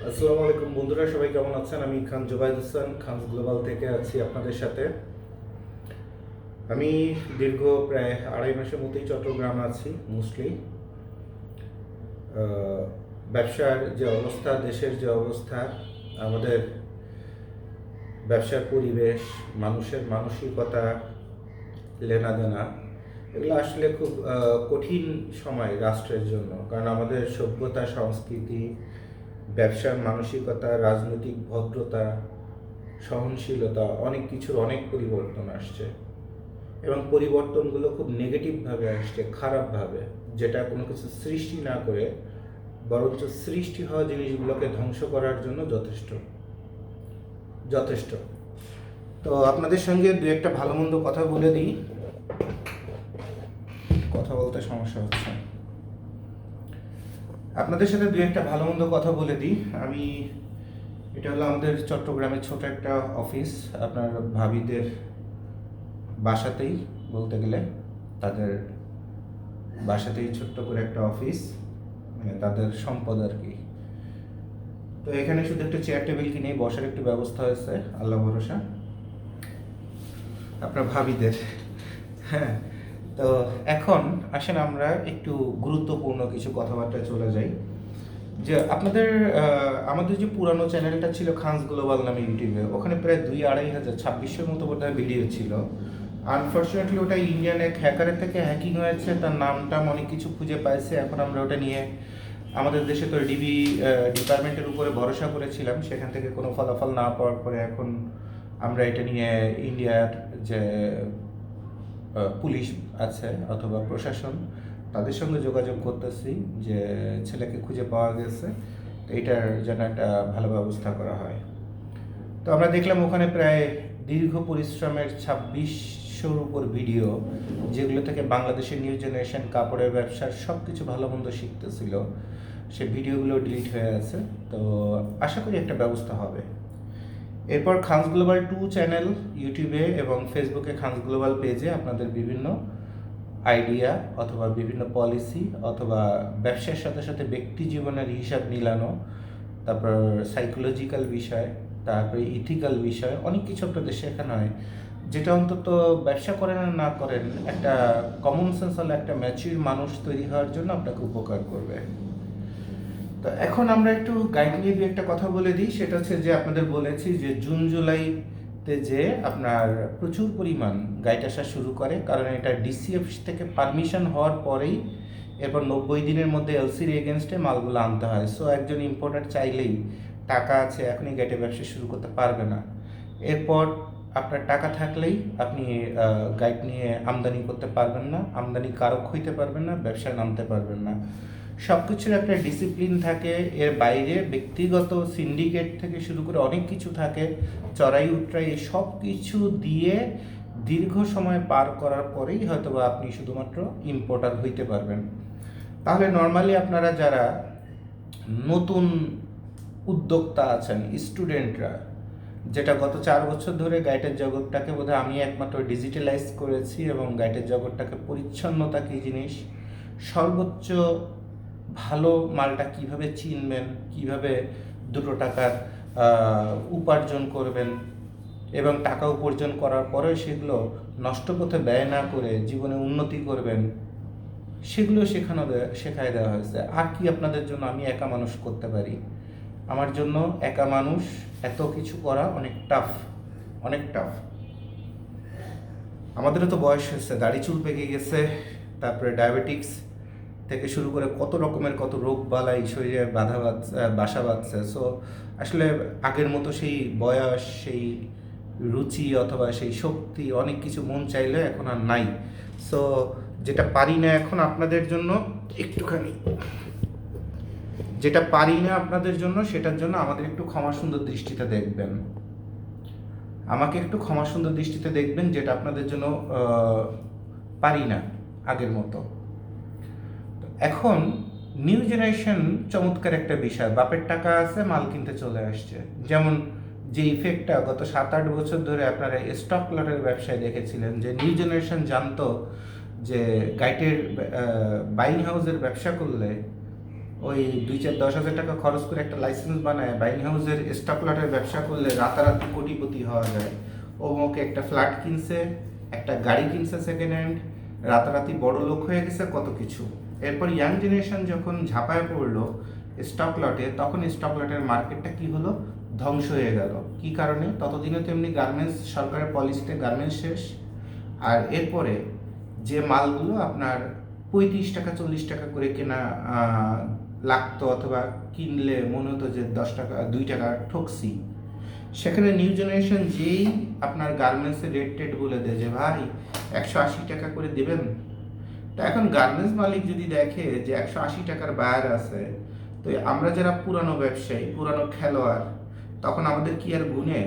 আসসালামু আলাইকুম বন্ধুরা, সবাই কেমন আছেন? আমি খান জুবাইদ হোসেন খান গ্লোবাল থেকে আছি আপনাদের সাথে। আমি দীর্ঘ প্রায় 2.5 মাসের মতোই চট্টগ্রাম আছি মোস্টলি। ব্যবসার যে অবস্থা, দেশের যে অবস্থা, আমাদের ব্যবসার পরিবেশ, মানুষের মানসিকতা, লেনাদেনা, এগুলো আসলে খুব কঠিন সময় রাষ্ট্রের জন্য। কারণ আমাদের সভ্যতা, সংস্কৃতি, ব্যবসার মানসিকতা, রাজনৈতিক ভদ্রতা, সহনশীলতা, অনেক কিছুর অনেক পরিবর্তন আসছে এবং পরিবর্তনগুলো খুব নেগেটিভভাবে আসছে, খারাপভাবে, যেটা কোনো কিছু সৃষ্টি না করে বরঞ্চ সৃষ্টি হওয়া জিনিসগুলোকে ধ্বংস করার জন্য যথেষ্ট যথেষ্ট। তো আপনাদের সঙ্গে দু একটা ভালো মন্দ কথা বলে দিই। কথা বলতে সমস্যা হচ্ছে। আপনাদের সাথে দু একটা ভালো মন্দ কথা বলে দিই। এটা হলো আমাদের চট্টগ্রামের ছোট একটা অফিস, আপনার ভাবিদের বাসাতেই, বলতে গেলে তাদের বাসাতেই ছোট্ট করে একটা অফিস, মানে তাদের সম্পদ আর কি। তো এখানে শুধু একটা চেয়ার টেবিল কিনে বসার একটু ব্যবস্থা হয়েছে, আল্লাহ ভরসা, আপনার ভাবিদের। হ্যাঁ, তো এখন আসেন আমরা একটু গুরুত্বপূর্ণ কিছু কথাবার্তা চলে যাই। যে আমাদের যে পুরানো চ্যানেলটা ছিল খানস গ্লোবাল নামে ইউটিউবে, ওখানে প্রায় 2-2.5 হাজার 2600 মতো বোধহয় ভিডিও ছিল। আনফর্চুনেটলি ওটা ইন্ডিয়ান এক হ্যাকারের থেকে হ্যাকিং হয়েছে, তার নামটা অনেক কিছু খুঁজে পাইছে। এখন আমরা ওটা নিয়ে আমাদের দেশে তো ডিবি ডিপার্টমেন্টের উপরে ভরসা করেছিলাম, সেখান থেকে কোনো ফলাফল না পাওয়ার পরে এখন আমরা এটা নিয়ে ইন্ডিয়ার যে পুলিশ আছে অথবা প্রশাসন, তাদের সঙ্গে যোগাযোগ করতেছি যে ছেলেকে খুঁজে পাওয়া গেছে, তো এইটার যেন একটা ভালো ব্যবস্থা করা হয়। তো আমরা দেখলাম ওখানে প্রায় দীর্ঘ পরিশ্রমের 2600-র উপর ভিডিও, যেগুলো থেকে বাংলাদেশের নিউ জেনারেশন কাপড়ের ব্যবসার সব কিছু ভালো মন্দ শিখতেছিল, সে ভিডিওগুলো ডিলিট হয়ে আছে। তো আশা করি একটা ব্যবস্থা হবে। এরপর খানস গ্লোবাল 2 চ্যানেল ইউটিউবে এবং ফেসবুকে খানস গ্লোবাল পেজে আপনাদের বিভিন্ন আইডিয়া অথবা বিভিন্ন পলিসি অথবা ব্যবসার সাথে সাথে ব্যক্তি জীবনের হিসাব মিলানো, তারপর সাইকোলজিক্যাল বিষয়, তারপরে ইথিক্যাল বিষয়, অনেক কিছু আপনাদের শেখানো হয়, যেটা অন্তত ব্যবসা করেন আর না করেন একটা কমন সেন্স হলে একটা ম্যাচিউর মানুষ তৈরি হওয়ার জন্য আপনাকে উপকার করবে। তো এখন আমরা একটু গাইড নিয়ে দু একটা কথা বলে দিই। সেটা হচ্ছে যে আপনাদের বলেছি যে জুন জুলাইতে যে আপনার প্রচুর পরিমাণ গাইড আসা শুরু করে, কারণ এটা ডিসি অফিস থেকে পারমিশন হওয়ার পরেই এরপর 90 দিনের মধ্যে এলসির এগেনস্টে মালগুলো আনতে হয়। সো একজন ইম্পোর্টার চাইলেই, টাকা আছে এখনই গাইডে ব্যবসা শুরু করতে পারবে না। এরপর আপনার টাকা থাকলেই আপনি গাইড নিয়ে আমদানি করতে পারবেন না, আমদানি কারক হইতে পারবেন না, ব্যবসায় নামতে পারবেন না। সব কিছুর একটা ডিসিপ্লিন থাকে, এর বাইরে ব্যক্তিগত সিন্ডিকেট থেকে শুরু করে অনেক কিছু থাকে, চড়াই উতরাই, সব কিছু দিয়ে দীর্ঘ সময় পার করার পরেই হয়তোবা আপনি শুধুমাত্র ইম্পোর্টার হইতে পারবেন। তাহলে নর্মালি আপনারা যারা নতুন উদ্যোক্তা আছেন, স্টুডেন্টরা, যেটা গত 4 বছর ধরে গাইডের জগৎটাকে বোধহয় আমি একমাত্র ডিজিটালাইজ করেছি, এবং গাইডের জগৎটাকে পরিচ্ছন্নতা কী জিনিস, সর্বোচ্চ ভালো মালটা কিভাবে চিনবেন, কিভাবে 2 টাকার উপার্জন করবেন, এবং টাকা উপার্জন করার পরে সেগুলো নষ্ট পথে ব্যয় না করে জীবনে উন্নতি করবেন, সেগুলো শেখায় দেওয়া হয়েছে। আর কি আপনাদের জন্য আমি একা মানুষ করতে পারি? আমার জন্য একা মানুষ এত কিছু করা অনেক টাফ, অনেক টাফ। আমাদেরও তো বয়স হয়েছে, দাড়ি চুল পেকে গেছে, তারপরে ডায়াবেটিক্স থেকে শুরু করে কত রকমের কত রোগ বালাই শরীরে বাসা বাঁধছে। সো আসলে আগের মতো সেই বয়স, সেই রুচি অথবা সেই শক্তি, অনেক কিছু মন চাইলে এখন আর নাই। সো যেটা পারি না এখন আপনাদের জন্য একটুখানি, যেটা পারি না আপনাদের জন্য, সেটার জন্য আমাদের একটু ক্ষমা সুন্দর দৃষ্টিতে দেখবেন, আমাকে একটু ক্ষমা সুন্দর দৃষ্টিতে দেখবেন, যেটা আপনাদের জন্য পারি না আগের মতো। এখন নিউ জেনারেশন চমৎকার একটা বিষয়, বাপের টাকা আছে, মাল কিনতে চলে আসছে। যেমন যে ইফেক্টটা গত 7-8 বছর ধরে আপনারা স্টক লটের ব্যবসায় দেখেছিলেন, যে নিউ জেনারেশন জানতো যে গাইটের বাইং হাউসের ব্যবসা করলে ওই 2-4-10 হাজার টাকা খরচ করে একটা লাইসেন্স বানায় বাইং হাউসের স্টক লটের ব্যবসা করলে রাতারাতি কোটিপতি হওয়া যায়। ওমকে একটা ফ্ল্যাট কিনছে, একটা গাড়ি কিনছে সেকেন্ড হ্যান্ড, রাতারাতি বড় লোক হয়ে গেছে কত কিছু। এরপর ইয়াং জেনারেশন যখন ঝাঁপায় পড়লো স্টক লটে, তখন স্টক লটের মার্কেটটা কি হলো, ধ্বংস হয়ে গেল। কি কারণে? ততদিনে তো এমনি গার্মেন্টস সরকারের পলিসিতে গার্মেন্টস শেষ। আর এরপরে যে মালগুলো আপনার 35 টাকা 40 টাকা করে কেনা লাগতো, অথবা কিনলে মনে হতো যে 10 টাকা 2 টাকা ঠকছি, সেখানে নিউ জেনারেশন যেই আপনার গার্মেন্টসের রেট বলে দেয় যে ভাই 180 টাকা করে দেবেন। তো এখন গার্মেন্টস মালিক যদি দেখে যে 180 টাকার বায়ার আছে, তো আমরা যারা পুরানো ব্যবসায়ী, পুরানো খেলোয়াড়, তখন আমাদের কি আর গুনে?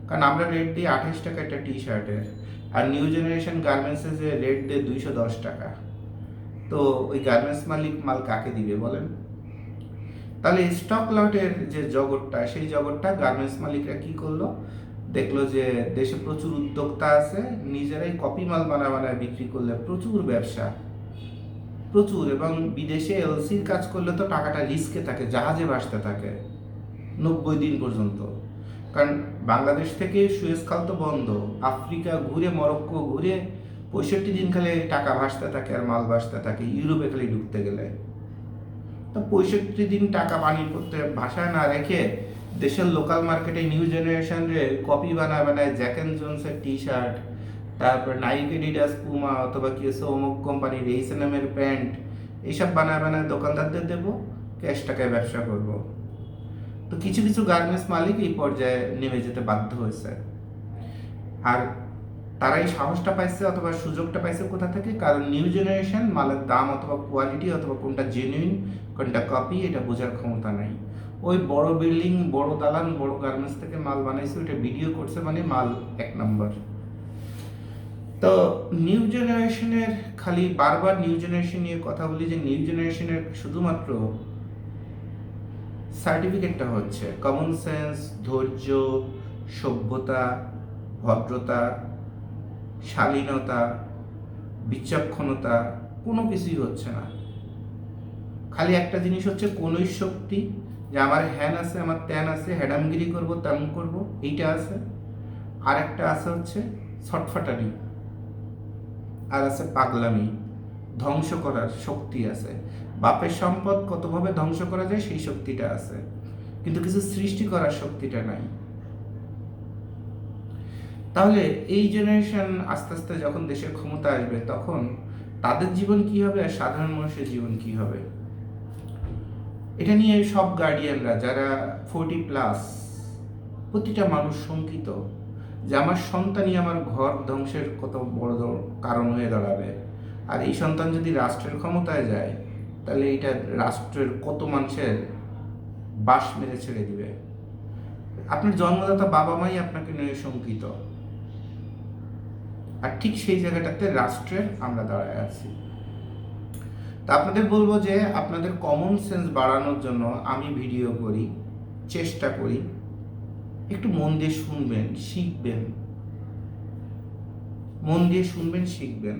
কারণ আমরা রেট দিই 28 টাকা একটা টি শার্টের, আর নিউ জেনারেশন গার্মেন্টসে যে রেট দেয় 210 টাকা। তো ওই গার্মেন্টস মালিক মাল কাকে দিবে বলেন? তাহলে স্টক লটের যে জগৎটা, সেই জগৎটা গার্মেন্টস মালিকরা কি করলো, দেখলো যে দেশে প্রচুর উদ্যোক্তা আছে, নিজেরাই কপি মাল বানায় বিক্রি করলে প্রচুর ব্যবসা, প্রচুর। এবং বিদেশে এলসির কাজ করলে তো টাকাটা রিস্কে থাকে, জাহাজে ভাসতে থাকে 90 দিন পর্যন্ত। কারণ বাংলাদেশ থেকে সুয়েজ খাল তো বন্ধ, আফ্রিকা ঘুরে মরক্কো ঘুরে 65 দিন খালি টাকা ভাসতে থাকে আর মাল ভাসতে থাকে, ইউরোপে খালি ঢুকতে গেলে। তো 65 দিন টাকা পানির করতে ভাষায় না রেখে দেশের লোকাল মার্কেটে নিউ জেনারেশনের কপি বানায় জ্যাক অ্যান্ড জোনসের টি শার্ট, তারপর নাইক এডিডাস পুমা অথবা কি আছে অমুক কোম্পানির H&M এর প্যান্ট, এইসব বানায় দোকানদারদের দেবো, ক্যাশ টাকায় ব্যবসা করব। তো কিছু কিছু গার্মেন্টস মালিক এই পর্যায়ে নেমে যেতে বাধ্য হয়েছে। আর তারাই সাহসটা পাইছে অথবা সুযোগটা পাইছে কোথা থেকে? কারণ নিউ জেনারেশন মালের দাম অথবা কোয়ালিটি অথবা কোনটা জেনুইন কোনটা কপি এটা বোঝার ক্ষমতা নাই। ওই বড় বিল্ডিং, বড় দালান, বড় গার্মেন্টস থেকে মাল বানাইছে, ওইটা ভিডিও করছে, মানে মাল 1 নম্বর। তো নিউ জেনারেশনের, খালি বারবার নিউ জেনারেশন নিয়ে কথা বলি যে নিউ জেনারেশনের শুধুমাত্র সার্টিফিকেটটা হচ্ছে কমন সেন্স, ধৈর্য, সভ্যতা, ভদ্রতা, শালীনতা, বিচক্ষণতা, কোনো কিছুই হচ্ছে না। খালি একটা জিনিস হচ্ছে কোনই শক্তি, যে আমার হ্যান আছে, আমার ত্যান আছে, হ্যাডামগিরি করব, তেমন করব, এইটা আছে। আর একটা আছে হচ্ছে ছটফটানি, আর আছে পাগলামি, ধ্বংস করার শক্তি আছে। বাপের সম্পদ কতভাবে ধ্বংস করা যায় সেই শক্তিটা আছে, কিন্তু কিছু সৃষ্টি করার শক্তিটা নাই। তাহলে এই জেনারেশন আস্তে আস্তে যখন দেশের ক্ষমতা আসবে, তখন তাদের জীবন কি হবে আর সাধারণ মানুষের জীবন কি হবে? এটা নিয়ে সব গার্ডিয়ানরা যারা 40+, প্রতিটা মানুষ শঙ্কিত যে আমার সন্তানই আমার ঘর ধ্বংসের কত বড় কারণ হয়ে দাঁড়াবে। আর এই সন্তান যদি রাষ্ট্রের ক্ষমতায় যায়, তাহলে এটা রাষ্ট্রের কত মানুষের বাস মেরে ছেড়ে দিবে। আপনার জন্মদাতা বাবা মাই আপনাকে নিয়ে শঙ্কিত, আর ঠিক সেই জায়গাটাতে রাষ্ট্রের আমরা দাঁড়ায় আছি। তা আপনাদের বলবো যে আপনাদের কমন সেন্স বাড়ানোর জন্য আমি ভিডিও করি, চেষ্টা করি, একটু মন দিয়ে শুনবেন, শিখবেন, মন দিয়ে শুনবেন, শিখবেন।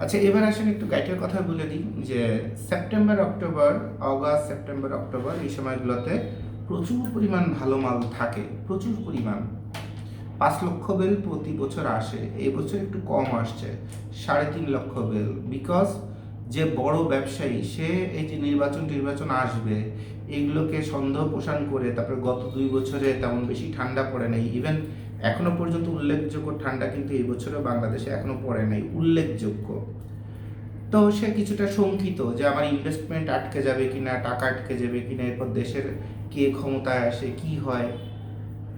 আচ্ছা, এবার আসেন একটু গাইডের কথা বলে দিই যে September October, August September October এই সময়গুলোতে প্রচুর পরিমাণ ভালো মাল থাকে, প্রচুর পরিমাণ। 5 লক্ষ বেল প্রতি বছর আসে, এই বছর একটু কম আসছে, 3.5 লক্ষ বেল। বিকজ যে বড় ব্যবসায়ী সে এই যে নির্বাচন আসবে, এইগুলোকে সন্দেহ পোষণ করে, তারপরে গত 2 বছরে তেমন বেশি ঠান্ডা পড়ে নাই, ইভেন এখনো পর্যন্ত উল্লেখযোগ্য ঠান্ডা কিন্তু এই বছরও বাংলাদেশে এখনো পড়ে নাই উল্লেখযোগ্য। তো সে কিছুটা শঙ্কিত যে আমার ইনভেস্টমেন্ট আটকে যাবে কিনা, টাকা আটকে যাবে কিনা, এরপর দেশের কে ক্ষমতায় আসে, কি হয়।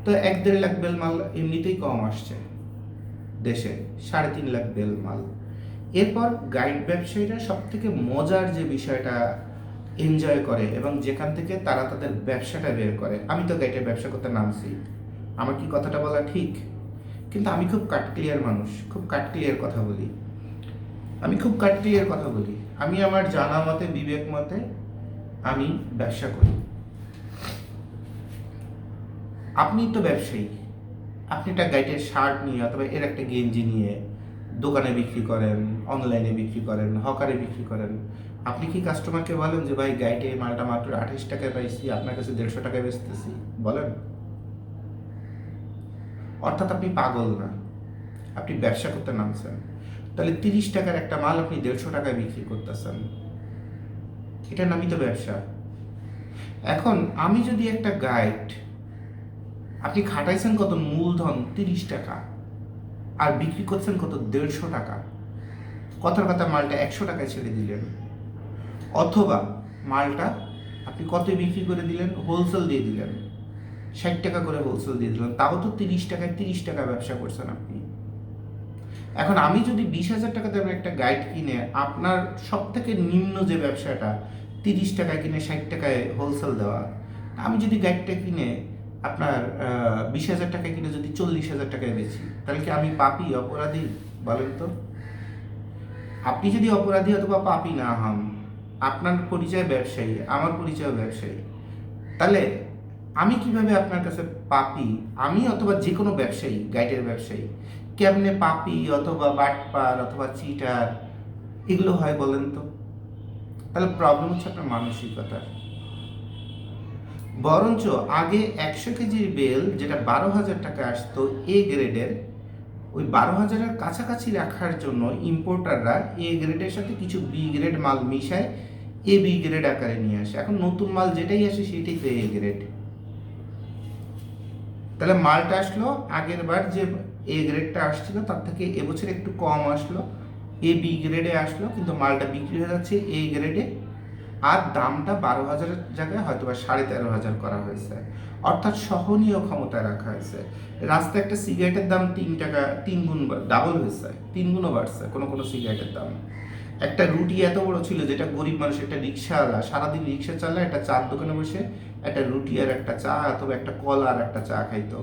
তো 1-1.5 লাখ বেল মাল এমনিতেই কম আসছে দেশে, 3.5 লাখ বেল মাল। এরপর গাইড ব্যবসায়ীরা সব থেকে মজার যে বিষয়টা এনজয় করে এবং যেখান থেকে তারা তাদের ব্যবসাটা বের করে। আমি তো গাইডের ব্যবসা করতে নামছি, আমার কি কথাটা বলা ঠিক? কিন্তু আমি খুব কাট ক্লিয়ার মানুষ, খুব কাট ক্লিয়ার কথা বলি, আমি আমার জানা মতে, বিবেক মতে আমি ব্যবসা করি। আপনি তো ব্যবসায়ী, আপনি একটা গাইডের শার্ট নিয়ে অথবা এর একটা গেঞ্জি নিয়ে দোকানে বিক্রি করেন, অনলাইনে বিক্রি করেন, হকারে বিক্রি করেন, আপনি কি কাস্টমারকে বলেন যে ভাই গাইডে মালটা মাত্র 28 টাকায় পাইছি, আপনার কাছে 150 টাকায় বেচতেছি? বলেন? অর্থাৎ আপনি পাগল না, আপনি ব্যবসা করতে নামছেন। তাহলে 30 টাকার একটা মাল আপনি 150 টাকায় বিক্রি করতেছেন, এটার নামই তো ব্যবসা। এখন আমি যদি একটা গাইড, আপনি খাটাইছেন কত মূলধন 30 টাকা, আর বিক্রি করছেন কত 150 টাকা, কথার কথা মালটা 100 টাকায় ছেড়ে দিলেন, অথবা মালটা আপনি কত বিক্রি করে দিলেন, হোলসেল দিয়ে দিলেন, 60 টাকা করে হোলসেল দিয়ে দিলেন, তাও তো 30 টাকায় 30 টাকা ব্যবসা করছেন আপনি। এখন আমি যদি 20,000 টাকা দামের একটা গাইড কিনে, আপনার সব থেকে নিম্ন যে ব্যবসাটা 30 টাকায় কিনে 60 টাকায় হোলসেল দেওয়া, আমি যদি গাইডটা কিনে আপনার 20,000 টাকায় কিনে যদি 40,000 টাকায় বেচি, তাহলে কি আমি পাপী, অপরাধী? বলেন তো। আপনি যদি অপরাধী অথবা পাপী না হন, আপনার পরিচয় ব্যবসায়ী, আমার পরিচয় ব্যবসায়ী, তাহলে আমি কিভাবে আপনার কাছে পাপী, আমি অথবা যে কোনো ব্যবসায়ী, গাইডের ব্যবসায়ী কেমনে পাপী অথবা বাটপার অথবা চিটার এগুলো হয় বলেন তো? তাহলে প্রবলেম হচ্ছে আপনার মানসিকতার। বরঞ্চ আগে 100 কেজির বেল যেটা 12,000 টাকা আসতো এ গ্রেডের, ওই 12,000-এর কাছাকাছি রাখার জন্য ইম্পোর্টাররা এ গ্রেডের সাথে কিছু বি গ্রেড মাল মিশায় এ বি গ্রেড আকারে নিয়ে আসে। এখন নতুন মাল যেটাই আসে সেটাই তো এ গ্রেড। তাহলে মালটা আসলো আগের বার যে এ গ্রেডটা আসছিল তার থেকে এবছর একটু কম আসলো, এ বি গ্রেডে আসলো, কিন্তু মালটা বিক্রি হয়ে যাচ্ছে এ গ্রেডে, আর দামটা 12,000-এর জায়গায় হয়তো বা 13,500 করা হয়েছে, অর্থাৎ সহনীয় ক্ষমতায় রাখা হয়েছে। রাস্তায় একটা সিগারেটের দাম 3 টাকা 3 গুণ ডাবল হয়েছে, 3 গুণও বাড়ছে কোনো কোনো সিগারেটের দাম। একটা রুটি এত বড় ছিল যেটা গরিব মানুষ, একটা রিক্সাওয়ালা সারাদিন রিক্সা চালায়, একটা চার দোকানে বসে একটা রুটি আর একটা চা অথবা একটা কলা আর একটা চা খাইতো,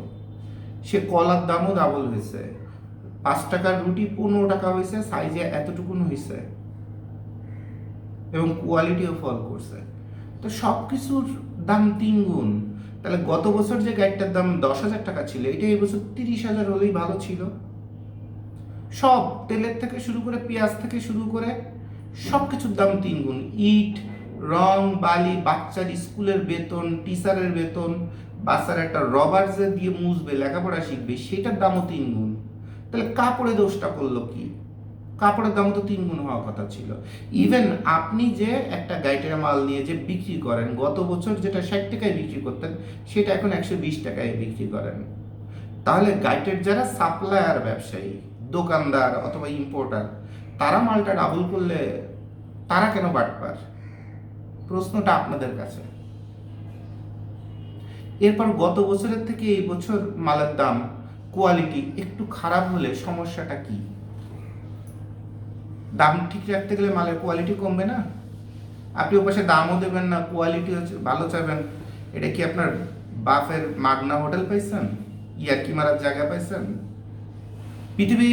সে কলার দামও ডাবল হয়েছে। 5 টাকার রুটি 15 টাকা হয়েছে, সাইজে এতটুকুন হয়েছে, এবং কোয়ালিটিও ফল করছে। তো সব কিছুর দাম 3 গুণ। তাহলে গত বছর যে গাড়িটার দাম 10,000 টাকা ছিল, এটা এই বছর 30,000 হলেই ভালো ছিল। সব তেলের থেকে শুরু করে পেঁয়াজ থেকে শুরু করে সব কিছুর দাম 3 গুণ। ইট, রং, বালি, বাচ্চার স্কুলের বেতন, টিচারের বেতন, বাচ্চার একটা রবার যে দিয়ে মুছবে, লেখাপড়া শিখবে, সেটার দামও 3 গুণ। তাহলে কাপড়ে দোষটা করলো কি? কাপড়ের দাম তো 3 গুণ হওয়ার কথা ছিল। ইভেন আপনি যে একটা গাইটের মাল নিয়ে যে বিক্রি করেন, গত বছর যেটা 60 টাকায় বিক্রি করতেন সেটা এখন 120 টাকায় বিক্রি করেন। তাহলে গাইটের যারা সাপ্লায়ার, ব্যবসায়ী, দোকানদার অথবা ইম্পোর্টার, তারা মালটা ডাবল করলে তারা কেন বাটপার? প্রশ্নটা আপনাদের কাছে। এরপর গত বছরের থেকে এই বছর মালের দাম, কোয়ালিটি একটু খারাপ হলে সমস্যাটা কি? দাম ঠিক রাখতে গেলে মালের কোয়ালিটি কমবে না? আপনি ওপাশে দামও দেবেন না, কোয়ালিটি হচ্ছে ভালো চাইবেন, এটা কি আপনার বাফের মাগনা হোটেল পাইছেন? ইয়ার্কি মারার জায়গা পাইছেন? পৃথিবী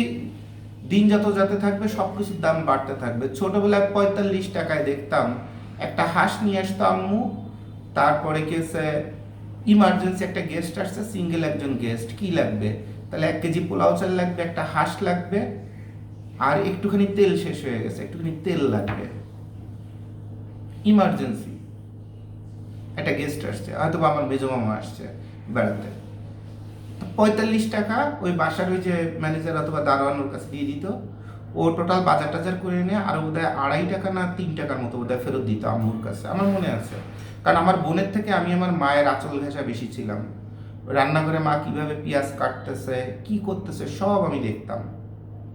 দিন যত যেতে থাকবে সব কিছুর দাম বাড়তে থাকবে। ছোটবেলায় 45 টাকায় দেখতাম একটা হাঁস নিয়ে আসতো আম্মু, তারপরে কেসে ইমার্জেন্সি একটা গেস্ট আসছে, সিঙ্গেল একজন গেস্ট, কি লাগবে? তাহলে 1 কেজি পোলাও চাল লাগবে, একটা হাঁস লাগবে, আর একটুখানি তেল শেষ হয়ে গেছে, একটুখানি তেল লাগবে, ইমার্জেন্সি একটা গেস্ট আসছে, হয়তো বা আমার মেজো মামা আসছে বেড়াতে। 45 টাকা ওই বাসার ওই যে ম্যানেজার অথবা দারোয়ানোর কাছে দিয়ে দিত, ও টোটাল বাজার টাজার করে নিয়ে আরো বোধহয় 2.5 টাকা না 3 টাকার মতো বোধহয় ফেরত দিত আম্মুর কাছে, আমার মনে আছে। কারণ আমার বোনের থেকে আমি আমার মায়ের আঁচল ঘেঁষা বেশি ছিলাম। রান্নাঘরে মা কিভাবে পেঁয়াজ কাটতেছে, কি করতেছে, সব আমি দেখতাম।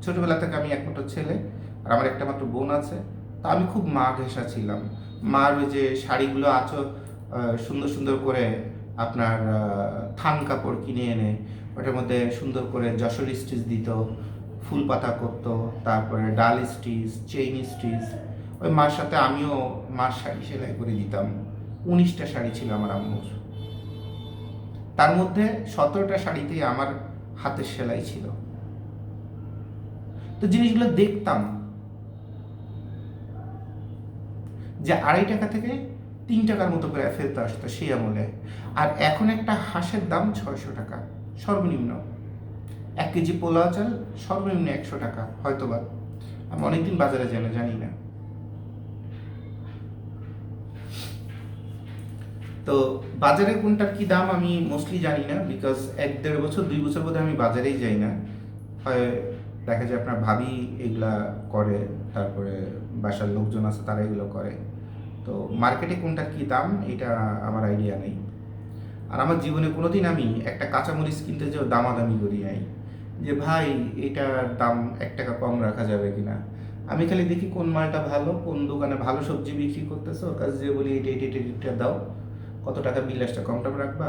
ছোটবেলা থেকে আমি একমাত্র ছেলে, আর আমার একটা মাত্র বোন আছে, তা আমি খুব মা ঘেঁষা ছিলাম। মার ওই যে শাড়িগুলো সুন্দর সুন্দর করে আপনার থান কাপড় কিনে এনে ওটার মধ্যে সুন্দর করে যশোর স্টিচ দিত, ফুল পাতা করতো, তারপরে ডাল স্টিচ, চেইন স্টিচ। ওই মার সাথে আমিও মার শাড়ি সেলাই করে দিতাম। 19টা শাড়ি ছিল আমার আম্মুর, তার মধ্যে 17টা শাড়িতেই আমার হাতের সেলাই ছিল। তো জিনিসগুলো দেখতাম যে 2.5 টাকা থেকে 3 টাকার মতো করে ফেরত আসতো সেই আমলে। আর এখন একটা হাঁসের দাম 600 টাকা সর্বনিম্ন, 1 কেজি পোলাও চাল সর্বনিম্ন 100 টাকা হয়তো বা, আমি অনেকদিন বাজারে জানি না। তো বাজারে কোনটার কি দাম আমি মোস্টলি জানি না, বিকজ 1-1.5 বছর 2 বছর বোধহয় আমি বাজারেই যাই না। হয় দেখা যায় আপনার ভাবি এগুলা করে, তারপরে বাসার লোকজন আছে তারা এগুলো করে। তো মার্কেটে কোনটার কি দাম এটা আমার আইডিয়া নেই। আর আমার জীবনে কোনোদিন আমি একটা কাঁচামরিচ কিনতে যেও দামাদামি করি নাই যে ভাই এটার দাম 1 টাকা কম রাখা যাবে কিনা। আমি খালি দেখি কোন মালটা ভালো, কোন দোকানে ভালো সবজি বিক্রি করতেছে, ওর কাছে যে বলি এটা দাও, কত টাকা বিল আসছে, কম টাকা রাখবা?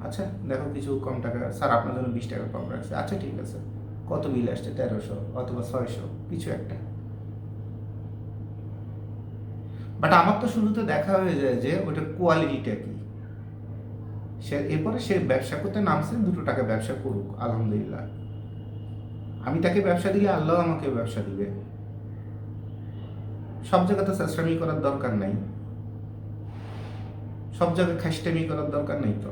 আচ্ছা দেখো কিছু কম টাকা, স্যার আপনার জন্য 20 টাকা কম রাখছে, আচ্ছা ঠিক আছে, কত বিল আসছে, 1300 অথবা 600 কিছু একটা। বাট আমার তো শুরুতে দেখা হয়ে যায় যে ওটার কোয়ালিটিটা কি। এরপরে সে ব্যবসা করতে নামছে, 2 টাকা ব্যবসা করুক, আলহামদুলিল্লাহ। আমি তাকে ব্যবসা দিলে আল্লাহ আমাকে ব্যবসা দিবে। সব জায়গাতে চেষ্টামি করার দরকার নাই, সব জায়গায় খাইস্টামি করার দরকার নেই তো।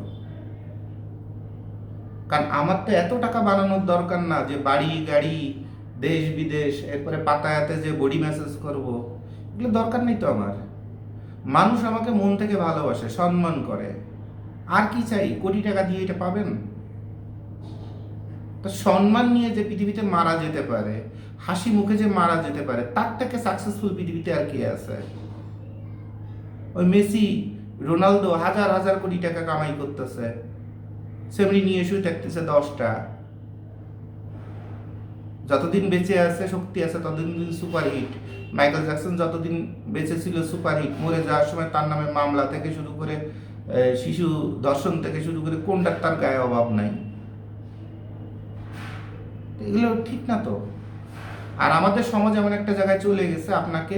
কারণ আমার তো এত টাকা বানানোর দরকার না যে বাড়ি গাড়ি দেশ বিদেশ এরপরে পাতায়াতে যে বডি ম্যাসেজ করব, এগুলো দরকার নেই তো আমার। মানুষ আমাকে মন থেকে ভালোবাসে, সম্মান করে, আর কি চাই? কোটি টাকা দিয়ে এটা পাবেন? তো সম্মান নিয়ে যে পৃথিবীতে মারা যেতে পারে, হাসি মুখে যে মারা যেতে পারে, তার থেকে সাকসেসফুল পৃথিবীতে আর কে আছে? ওই মেসি রোনালদো হাজার হাজার কোটি টাকা কামাই করতেছে, সেমনি নিয়ে শুয়ে থাকতেছে 10টা। যতদিন বেঁচে আছে, শক্তি আছে, ততদিন সুপারহিট। মাইকেল জ্যাকসন যতদিন বেঁচে ছিল সুপারহিট, মরে যাওয়ার সময় তার নামে মামলা থেকে শুরু করে শিশু ধর্ষণ থেকে শুরু করে কোনটার তার গায়ে অভাব নাই। এগুলো ঠিক না তো। আর আমাদের সমাজ এমন একটা জায়গায় চলে গেছে, আপনাকে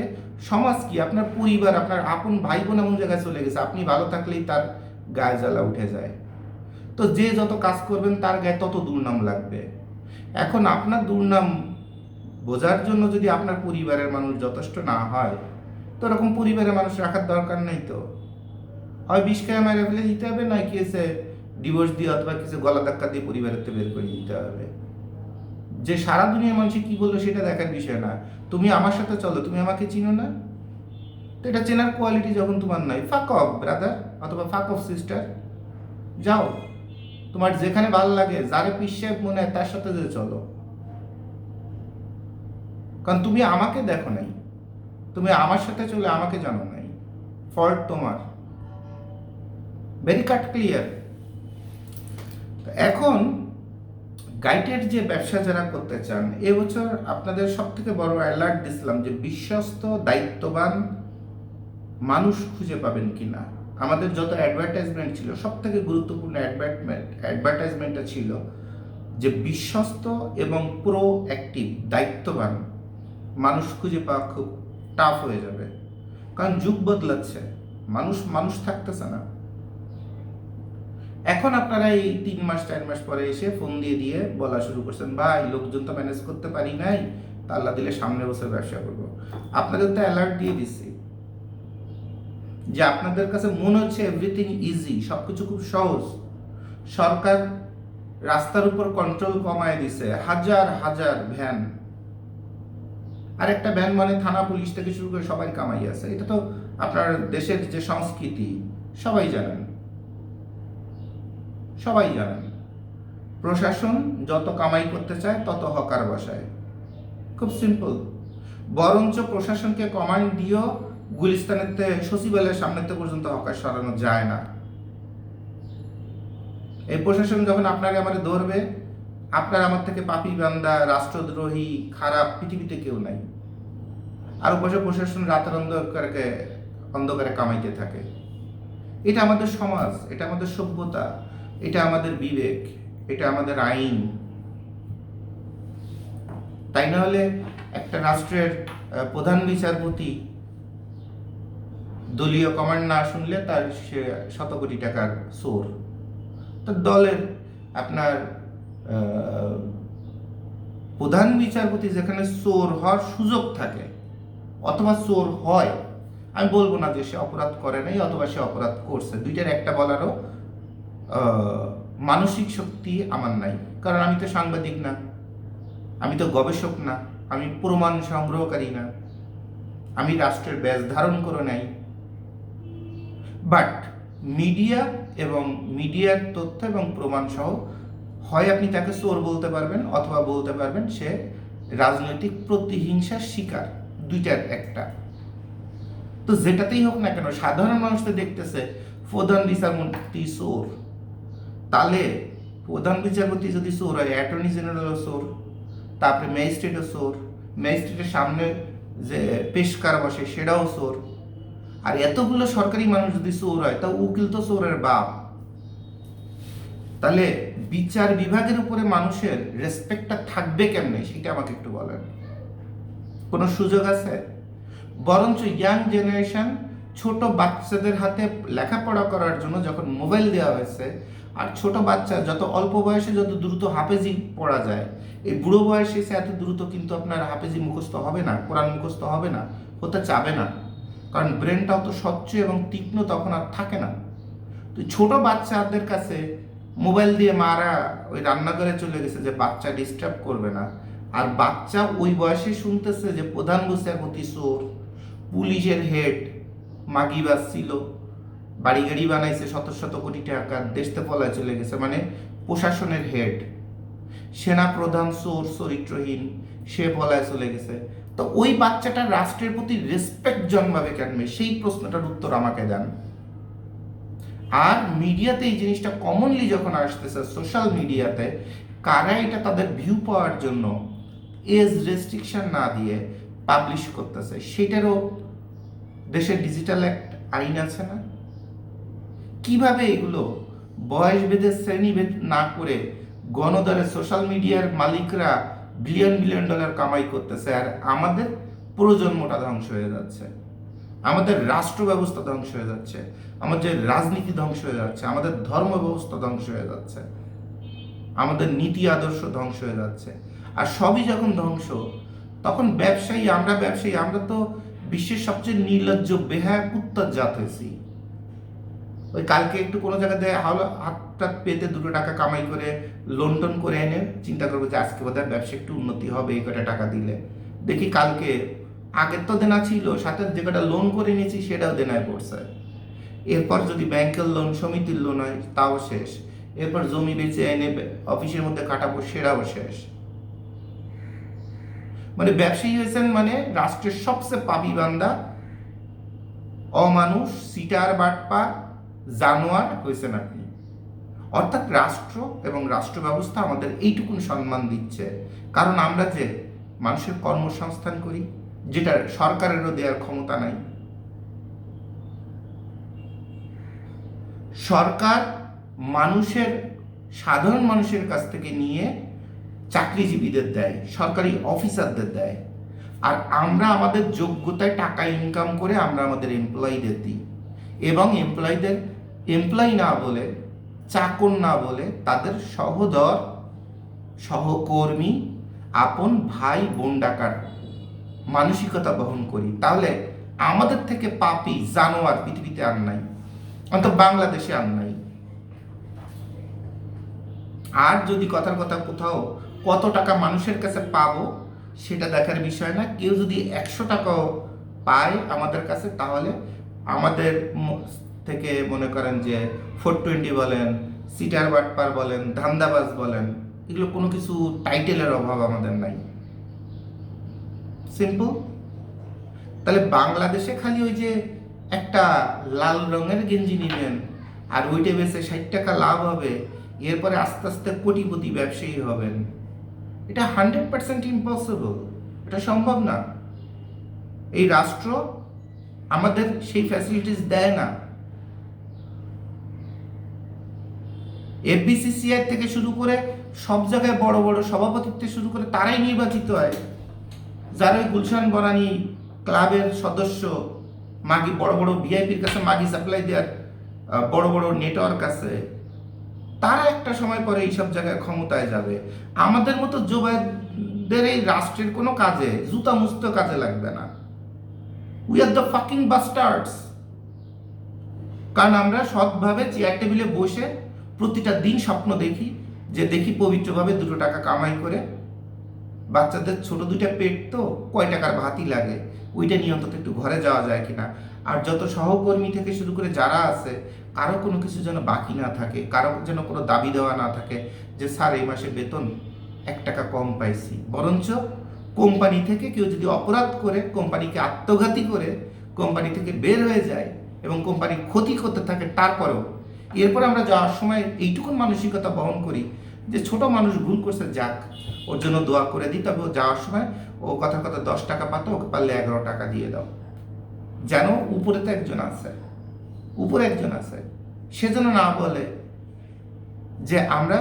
সমাজ কি আপনার পরিবার, আপনার আপন ভাই বোন এমন জায়গায় চলে গেছে, আপনি ভালো থাকলেই তার গায়ে জ্বালা উঠে যায়। তো যে যত কাজ করবেন তার গায়ে তত দুর্নাম লাগবে। এখন আপনার দুর্নাম বোঝার জন্য যদি আপনার পরিবারের মানুষ যথেষ্ট না হয়, তো এরকম পরিবারের মানুষ রাখার দরকার নেই তো। হয় 20 টাকা মেরে ফেলে দিতে হবে, নয় কি এসে ডিভোর্স দিয়ে অথবা কিছু গলা ধাক্কা দিয়ে পরিবারের থেকে বের করে দিতে হবে। যে সারা দুনিয়ার মানুষ কি বললো সেটা দেখার বিষয় না। তুমি আমার সাথে চলো, তুমি আমাকে চিনো না, তো এটা চেনার কোয়ালিটি যখন তোমার নাই, ফাক অফ ব্রাদার অথবা ফাক অফ সিস্টার। যাও, তোমার যেখানে ভালো লাগে, যারে পিসে মনে হয় তার সাথে যে চলো। কারণ তুমি আমাকে দেখো নাই, তুমি আমার সাথে চলে আমাকে জানো নাই, ফল্ট তোমার। ভেরি কাট ক্লিয়ার। এখন গাইডের যে ব্যবসা যারা করতে চান, এবছর আপনাদের সব থেকে বড় অ্যালার্ট দিছিলাম যে বিশ্বস্ত দায়িত্ববান মানুষ খুঁজে পাবেন কিনা। আমাদের যত অ্যাডভার্টাইজমেন্ট ছিল, সব থেকে গুরুত্বপূর্ণ অ্যাডভার্টাইজমেন্টটা ছিল যে বিশ্বস্ত এবং প্রো অ্যাক্টিভ দায়িত্ববান মানুষ খুঁজে পাওয়া খুব টাফ হয়ে যাবে। কারণ যুগ বদলাচ্ছে, মানুষ থাকতেছে না। এখন আপনারা এই 3 মাস 4 মাস পরে এসে ফোন দিয়ে বলা শুরু করছেন, ভাই লোকজন তো ম্যানেজ করতে পারি নাই, তা আল্লাহ দিলে সামনে বছর ব্যবসা করবো। আপনাদের তো অ্যালার্ট দিয়ে দিচ্ছি যে আপনাদের কাছে মনে হচ্ছে এভরিথিং ইজি, সবকিছু খুব সহজ। সরকার রাস্তার উপর কন্ট্রোল কমায় দিছে, হাজার হাজার ভ্যান, আর একটা ভ্যান মানে থানা পুলিশ থেকে শুরু করে সবাই কামাই আছে। এটা তো আপনার দেশের যে সংস্কৃতি, সবাই জানেন। প্রশাসন যত কামাই করতে চায় তত হকার বসায়, খুব সিম্পল। বরঞ্চ প্রশাসনকে কমান্ড দিয়েও গুলিস্তানের সচিবালয়ের সামনে পর্যন্ত হকার সরানো যায় না। এই প্রশাসন যখন আপনাকে আমাদের ধরবে, আপনার আমার থেকে পাপী বান্দা, রাষ্ট্রদ্রোহী, খারাপ পৃথিবীতে কেউ নাই। আর উপরে প্রশাসন রাতের অন্ধকারে কামাইতে থাকে। এটা আমাদের সমাজ, এটা আমাদের সভ্যতা, এটা আমাদের বিবেক, এটা আমাদের আইন। তাই না হলে একটা রাষ্ট্রের প্রধান বিচারপতি দলীয় কমান্ড না শুনলে তার সে 100 কোটি টাকার চোর। তো দলের আপনার প্রধান বিচারপতি যেখানে চোর হওয়ার সুযোগ থাকে অথবা চোর হয়, আমি বলবো না যে সে অপরাধ করে নাই অথবা সে অপরাধ করছে, দুইটার একটা বলারও মানসিক শক্তি আমার নাই। কারণ আমি তো সাংবাদিক না, আমি তো গবেষক না, আমি প্রমাণ সংগ্রহকারী না, আমি রাষ্ট্রের ব্যাজ ধারণ করে নাই। বাট মিডিয়া এবং মিডিয়ার তথ্য এবং প্রমাণ সহ হয় আপনি তাকে চোর বলতে পারবেন অথবা বলতে পারবেন সে রাজনৈতিক প্রতিহিংসার শিকার, দুইটার একটা। তো যেটাতেই হোক না কেন সাধারণ মানুষ তো দেখতেছে প্রধান বিচারপতি চোর, তাহলে প্রধান বিচারপতি যদি চোর হয়, অ্যাটর্নি জেনারেলও চোর, তারপরে ম্যাজিস্ট্রেটও চোর, ম্যাজিস্ট্রেটের সামনে যে পেশকার বসে সেটাও চোর, আর এতগুলো সরকারি মানুষ যদি চোর হয় তা উকিল তো চোরের বাপ। তাহলে বিচার বিভাগের উপরে মানুষের রেসপেক্টটা থাকবে কেমনে সেটা আমাকে একটু বলেন। কোনো সুযোগ আছে? বরঞ্চ ইয়াং জেনারেশন, ছোট বাচ্চাদের হাতে লেখাপড়া করার জন্য যখন মোবাইল দেওয়া হয়েছে, আর ছোট বাচ্চা যত অল্প বয়সে যত দ্রুত হাফেজি পড়া যায়, এই বুড়ো বয়সে এসে এত দ্রুত কিন্তু আপনার হাফেজি মুখস্থ হবে না, কোরআন মুখস্থ হবে না, হতে চাবে না, কারণ ব্রেনটাও তো স্বচ্ছ এবং তীক্ষ্ণ তখন আর থাকে না। তো ছোট বাচ্চাদের কাছে মোবাইল দিয়ে মারা ওই রান্নাঘরে চলে গেছে যে বাচ্চা ডিস্টার্ব করবে না, আর বাচ্চা ওই বয়সে শুনতেছে যে প্রধান বিচারপতি চোর, পুলিশের হেড মাগি বাজছিল, বাড়ি গাড়ি বানাইছে শত শত কোটি টাকার, দেশতে পলায় চলে গেছে, মানে প্রশাসনের হেড, সেনা প্রধান চোর, চরিত্রহীন, সে পলায় চলে গেছে। তো ওই বাচ্চাটা রাষ্ট্রের প্রতি রেসপেক্ট জন্মাবে কেন? সেই প্রশ্নটার উত্তর আমাকে দেন। আর মিডিয়াতে এই জিনিসটা কমনলি যখন আসতেছে, সোশ্যাল মিডিয়াতে, কারা এটা তাদের ভিউ পাওয়ার জন্য এজ রেস্ট্রিকশন না দিয়ে পাবলিশ করতেছে, সেটারও দেশের ডিজিটাল অ্যাক্ট আইন আছে না? কিভাবে এগুলো বয়স ভেদে শ্রেণীভেদ না করে গণদরে সোশ্যাল মিডিয়ার মালিকরা বিলিয়ন বিলিয়ন ডলার কামাই করতেছে, আর আমাদের প্রজন্মটা ধ্বংস হয়ে যাচ্ছে, আমাদের রাষ্ট্র ব্যবস্থা ধ্বংস হয়ে যাচ্ছে, আমাদের রাজনীতি ধ্বংস হয়ে যাচ্ছে, আমাদের ধর্ম ব্যবস্থা ধ্বংস হয়ে যাচ্ছে, আমাদের নীতি আদর্শ ধ্বংস হয়ে যাচ্ছে। আর সবই যখন ধ্বংস, তখন ব্যবসায়ী আমরা তো বিশ্বের সবচেয়ে নির্লজ্জ বেহায়া কুত্তার জাত হয়েছি। ওই কালকে একটু কোনো জায়গাতে হাতটা পেতে 2 টাকা কামাই করে লোন করে এনে চিন্তা করবো যে আজকে বোধহয় ব্যবসা একটু উন্নতি হবে এই কটা টাকা দিলে, দেখি কালকে আগের তো দেনা ছিল, সাথে যে কটা লোন করে নিয়েছি সেটাও দেনায় পড়ছে। এরপর যদি ব্যাংকের লোন, সমিতির লোন হয় তাও শেষ, এরপর জমি বেচে এনে অফিসের মধ্যে কাটাবো সেটাও শেষ। মানে ব্যবসায়ী হয়েছেন মানে রাষ্ট্রের সবচেয়ে পাপী বান্দা, অমানুষ, সিটার বাটপা, জানোয়ার হয়েছেন আপনি। অর্থাৎ রাষ্ট্র এবং রাষ্ট্র ব্যবস্থা আমাদের এইটুকুন সম্মান দিচ্ছে কারণ আমরা যে মানুষের কর্মসংস্থান করি, যেটা সরকারেরও দেওয়ার ক্ষমতা নাই। সরকার সাধারণ মানুষের কাছ থেকে নিয়ে চাকরিজীবীদের দেয়, সরকারি অফিসারদের দেয়, আর আমরা আমাদের যোগ্যতায় টাকা ইনকাম করে আমরা আমাদের এমপ্লয়ীদের দিই, এবং এমপ্লয়ীদের এমপ্লয়ি না বলে, চাকর না বলে, তাদের সহদর, সহকর্মী, আপন ভাই বোন ডাকার মানসিকতা বহন করি। তাহলে আমাদের থেকে পাপী জানোয়ার পৃথিবীতে আর নাই, অন্তত বাংলাদেশে আর নাই। আর যদি কথার কথা কোথাও কত টাকা মানুষের কাছে পাবো সেটা দেখার বিষয় না, কেউ যদি 100 টাকাও পায় আমাদের কাছে, তাহলে আমাদের থেকে মনে করেন যে 420 বলেন, সিটার বাটপার বলেন, ধান্দাবাজ বলেন, এগুলো কোনো কিছু টাইটেলের অভাব আমাদের নাই। সিম্পল। তাহলে বাংলাদেশে খালি ওই যে একটা লাল রঙের গেঞ্জি নিবেন আর ওইটা বেচে 60 টাকা লাভ হবে, এরপরে আস্তে আস্তে কোটিপতি ব্যবসায়ী হবেন, এটা 100% ইম্পসিবল, এটা সম্ভব না। এই রাষ্ট্র আমাদের সেই ফ্যাসিলিটিস দেয় না। এফবিসিসিআই থেকে শুরু করে সব জায়গায় বড় বড় সভাপতিত্ব শুরু করে তারাই নির্বাচিত হয়, যারা ওই গুলশান বনানী ক্লাবের সদস্য, মাগি বড় বড় ভিআইপির কাছে মাগি সাপ্লাই দেওয়ার বড় বড় নেটওয়ার্ক আছে, তারা একটা সময় পরে এইসব জায়গায় ক্ষমতায় যাবে। আমাদের মতো যুবকদের এই রাষ্ট্রের কোনো কাজে, জুতা মুছতে কাজে লাগবে না। We are the fucking bastards. কারণ আমরা সৎভাবে চেয়ার টেবিলে বসে প্রতিটা দিন স্বপ্ন দেখি যে দেখি পবিত্রভাবে 2 টাকা কামাই করে বাচ্চাদের ছোট দুইটা পেট তো, কয় টাকার ভাতই লাগে, ওইটা নিয়ে অন্তত একটু ঘরে যাওয়া যায় কিনা। আর যত সহকর্মী থেকে শুরু করে যারা আছে, কারো কোনো কিছু যেন বাকি না থাকে, কারো যেন কোনো দাবি দেওয়া না থাকে যে স্যার এই মাসে বেতন 1 টাকা কম পাইছি। বরঞ্চ কোম্পানি থেকে কেউ যদি অপরাধ করে, কোম্পানিকে আত্মঘাতী করে কোম্পানি থেকে বের হয়ে যায় এবং কোম্পানির ক্ষতি করতে থাকে, তারপরেও এরপর আমরা যাওয়ার সময় এইটুকুন মানসিকতা বহন করি যে ছোট মানুষ ভুল করছে, যাক, ওর জন্য দোয়া করে দিই, তবে ও যাওয়ার সময় ও কথা কথা 10 টাকা পাতো, ওকে পারলে 11 টাকা দিয়ে দাও, যেন উপরে তো একজন আছে, উপরে একজন আছে, সেজন্য না বলে যে আমরা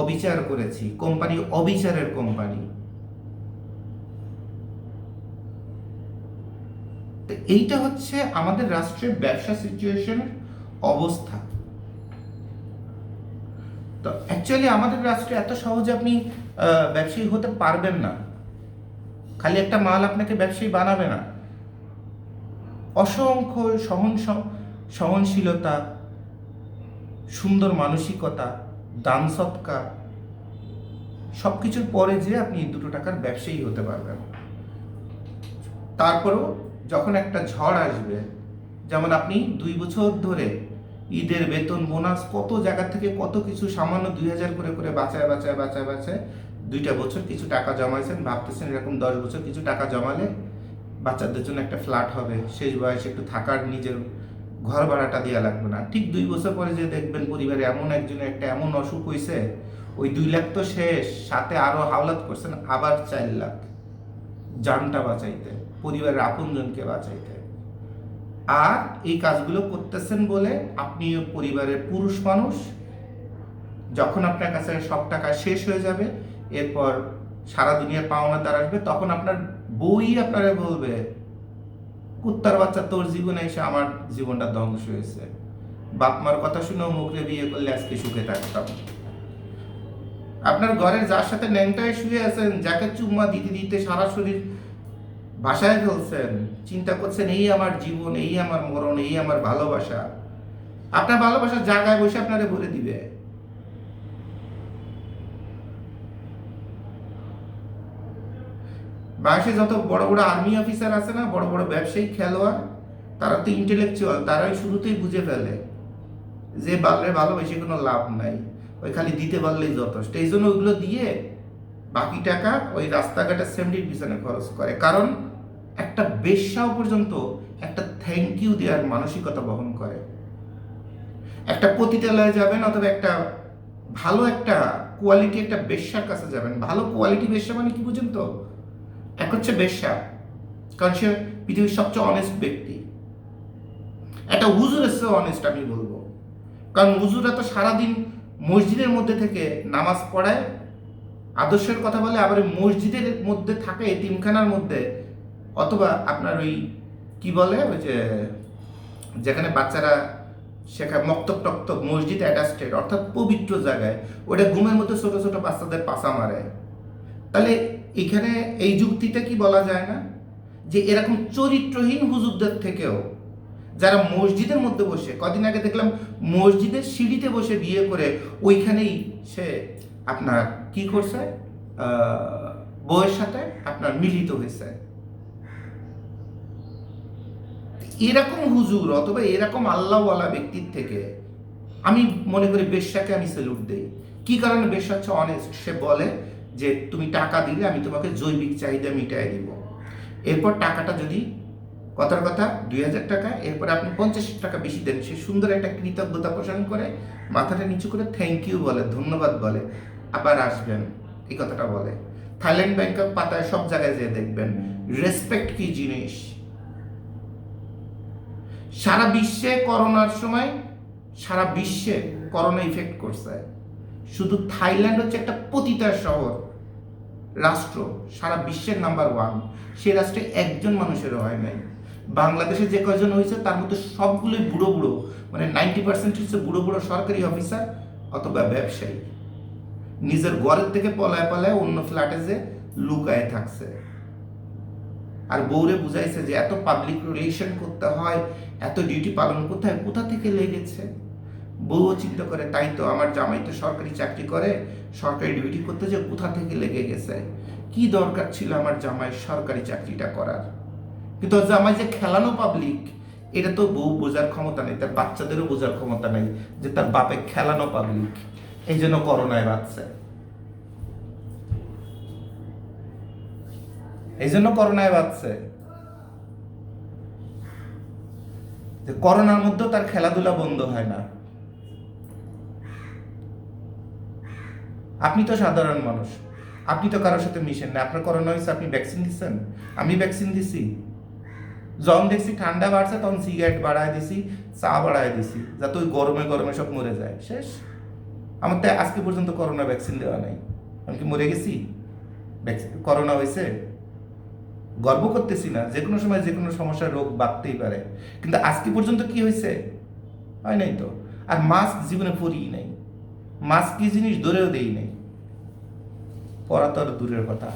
অবিচার করেছি, কোম্পানি অবিচারের কোম্পানি। তো এইটা হচ্ছে আমাদের রাষ্ট্রের ব্যবসা সিচুয়েশনের অবস্থা। তো অ্যাকচুয়ালি আমাদের রাষ্ট্রে এত সহজে আপনি ব্যবসায়ী হতে পারবেন না। খালি একটা মাল আপনাকে ব্যবসায়ী বানাবে না। অসংখ্য সহনশীলতা, সুন্দর মানসিকতা, দান সৎকার, সব কিছুর পরে যে আপনি 2 টাকার ব্যবসায়ী হতে পারবেন। তারপরেও যখন একটা ঝড় আসবে, যেমন আপনি 2 বছর ধরে ঈদের বেতন, বোনাস, কত জায়গা থেকে কত কিছু সামান্য 2000 করে করে বাঁচায় 2টা বছর কিছু টাকা জমাইছেন, ভাবতেছেন এরকম 10 বছর কিছু টাকা জমালে বাচ্চাদের জন্য একটা ফ্ল্যাট হবে, শেষ বয়সে একটু থাকার নিজের ঘর ভাড়াটা দেওয়া লাগবে না। ঠিক 2 বছর পরে যে দেখবেন পরিবারে এমন একজনের একটা এমন অসুখ হয়েছে, ওই 2 লাখ তো শেষ, সাথে আরো হাওলাত করছেন আবার 4 লাখ, জানটা বাঁচাইতে, পরিবারের আপনজনকে বাঁচাইতে। আর এই কাজগুলো করতেছেন বলে আপনি পরিবারের পুরুষ মানুষ, যখন আপনার কাছে সব টাকা শেষ হয়ে যাবে, এরপর সারা দুনিয়া পাওনাদার আসবে, তখন আপনার বই আপনারা বলবে, কুত্তার বাচ্চা, তোর জীবনে এসে আমার জীবনটা ধ্বংস হয়েছে, বাপ মার কথা শুনেও মুখে বিয়ে করলে আজকে সুখে থাকতাম। আপনার ঘরের যার সাথে ন্যাংটায় শুয়ে আছেন, যাকে চুম্মা দিতে দিতে সারা শরীর ভাষায় ফেলছেন, চিন্তা করছেন এই আমার জীবন, এই আমার মরণ, এই আমার ভালোবাসা, আপনার ভালোবাসার জায়গায় বসে আপনারে ভরে দিবে। বাংলাদেশে যত বড় বড় আর্মি অফিসার আছে না, বড় বড় ব্যবসায়ী, খেলোয়াড়, তারা তো ইন্টেলেকচুয়াল, তারাই শুরুতেই বুঝে ফেলে যে বাল্যের ভালোবেসে কোনো লাভ নাই, ওই খালি দিতে পারলেই যথেষ্ট। এই জন্য ওইগুলো দিয়ে বাকি টাকা ওই রাস্তাঘাটের সেমডির পিছনে খরচ করে। কারণ একটা বেশ্যাও পর্যন্ত একটা থ্যাংক ইউ দেওয়ার মানসিকতা বহন করে। একটা পতিতালয়ে যাবেন অথবা একটা ভালো একটা কোয়ালিটি একটা বেশ্যার কাছে যাবেন, ভালো কোয়ালিটি বেশ্যা মানে কি বুঝেন তো? এক হচ্ছে বেশ্যা, কারণ সে পৃথিবীর সবচেয়ে অনেস্ট ব্যক্তি। একটা হুজুরের চেয়ে অনেস্ট আমি বলবো, কারণ হুজুরা তো সারাদিন মসজিদের মধ্যে থেকে নামাজ পড়ায়, আদর্শের কথা বলে, আবার মসজিদের মধ্যে থাকে এতিমখানার মধ্যে, অথবা আপনার ওই কি বলে ওই যে যেখানে বাচ্চারা শেখায় মক্তব টক্তব, মসজিদ অ্যাটাস্টেড, অর্থাৎ পবিত্র জায়গায়, ওটা ঘুমের মধ্যে ছোট ছোট বাচ্চাদের পাশা মারে। তাহলে এখানে এই যুক্তিটা কি বলা যায় না যে এরকম চরিত্রহীন হুজুরদের থেকেও যারা মসজিদের মধ্যে বসে, কদিন আগে দেখলাম মসজিদের সিঁড়িতে বসে বিয়ে করে ওইখানেই সে আপনার কি করছে, বউয়ের সাথে আপনার মিলিত হয়েছে। এরকম হুজুর অথবা এরকম আল্লাহওয়ালা ব্যক্তির থেকে আমি মনে করি বেশ্যাকে আমি স্যালুট দেই। কি কারণে? বেশ্যা হচ্ছে অনেস্ট। সে বলে যে তুমি টাকা দিলে আমি তোমাকে জৈবিক চাহিদা মিটাই দিব, এরপর টাকাটা যদি কথার কথা 2000 টাকা, এরপর আপনি 50 টাকা বেশি দেন, সে সুন্দর একটা কৃতজ্ঞতা পোষণ করে, মাথাটা নিচু করে থ্যাংক ইউ বলে, ধন্যবাদ বলে, আবার আসবেন, এই কথাটা বলে। থাইল্যান্ড, ব্যাংকক, পাতায় সব জায়গায় যেয়ে দেখবেন রেসপেক্ট কি জিনিস। সারা বিশ্বে করোনার সময় সারা বিশ্বে করোনা ইফেক্ট করছে, শুধু থাইল্যান্ড হচ্ছে একটা পতিতার শহর রাষ্ট্র, সারা বিশ্বের নাম্বার 1, সে রাষ্ট্রে একজন মানুষেরও হয় নাই। বাংলাদেশে যে কয়জন হয়েছে তার মধ্যে সবগুলোই বুড়ো বুড়ো, মানে 90% হচ্ছে বুড়ো বুড়ো সরকারি অফিসার অথবা ব্যবসায়ী, নিজের ঘরের থেকে পলায় পলায় অন্য ফ্ল্যাটে যে লুকায় থাকছে। আর বউরে বুঝাইছে যে এত পাবলিক রিলেশন করতে হয়, এত ডিউটি পালন করতে হয়, কোথা থেকে লেগেছে। বউও চিন্তা করে, তাই তো আমার জামাই তো সরকারি চাকরি করে, সরকারি ডিউটি করতে যে কোথা থেকে লেগে গেছে। কি দরকার ছিল আমার জামাই সরকারি চাকরিটা করার? কিন্তু জামাই যে খেলানো পাবলিক, এটা তো বউ বোঝার ক্ষমতা নেই, তার বাচ্চাদেরও বোঝার ক্ষমতা নেই যে তার বাপে খেলানো পাবলিক। এই জন্য করোনায় বাঁচছে, এই জন্য করোনায় বাঁচছে যে করোনার মধ্যেও তার খেলাধুলা বন্ধ হয় না। আপনি তো সাধারণ মানুষ, আপনি তো কারোর সাথে মিশেন না। আপনার করোনা হয়েছে, আপনি ভ্যাকসিন দিচ্ছেন? আমি ভ্যাকসিন দিছি। যখন দেখছি ঠান্ডা বাড়ছে তখন সিগারেট বাড়ায় দিছি, চা বাড়ায় দিছি, যাতে ওই গরমে গরমে সব মরে যায়। শেষ। আমার তো আজকে পর্যন্ত করোনা ভ্যাকসিন দেওয়া নাই। আমি কি মরে গেছি? করোনা হয়েছে? গর্ব করতেছি না, যে কোনো সময় যে কোনো সমস্যার রোগ বাড়তেই পারে, কিন্তু আজকে পর্যন্ত কি হয়েছে? হয় নাই তো। আর মাস্ক জীবনে পরিই নাই, মাস্ক কি জিনিস ধরেও দেই নাই, পড়া তো আর দূরের কথা।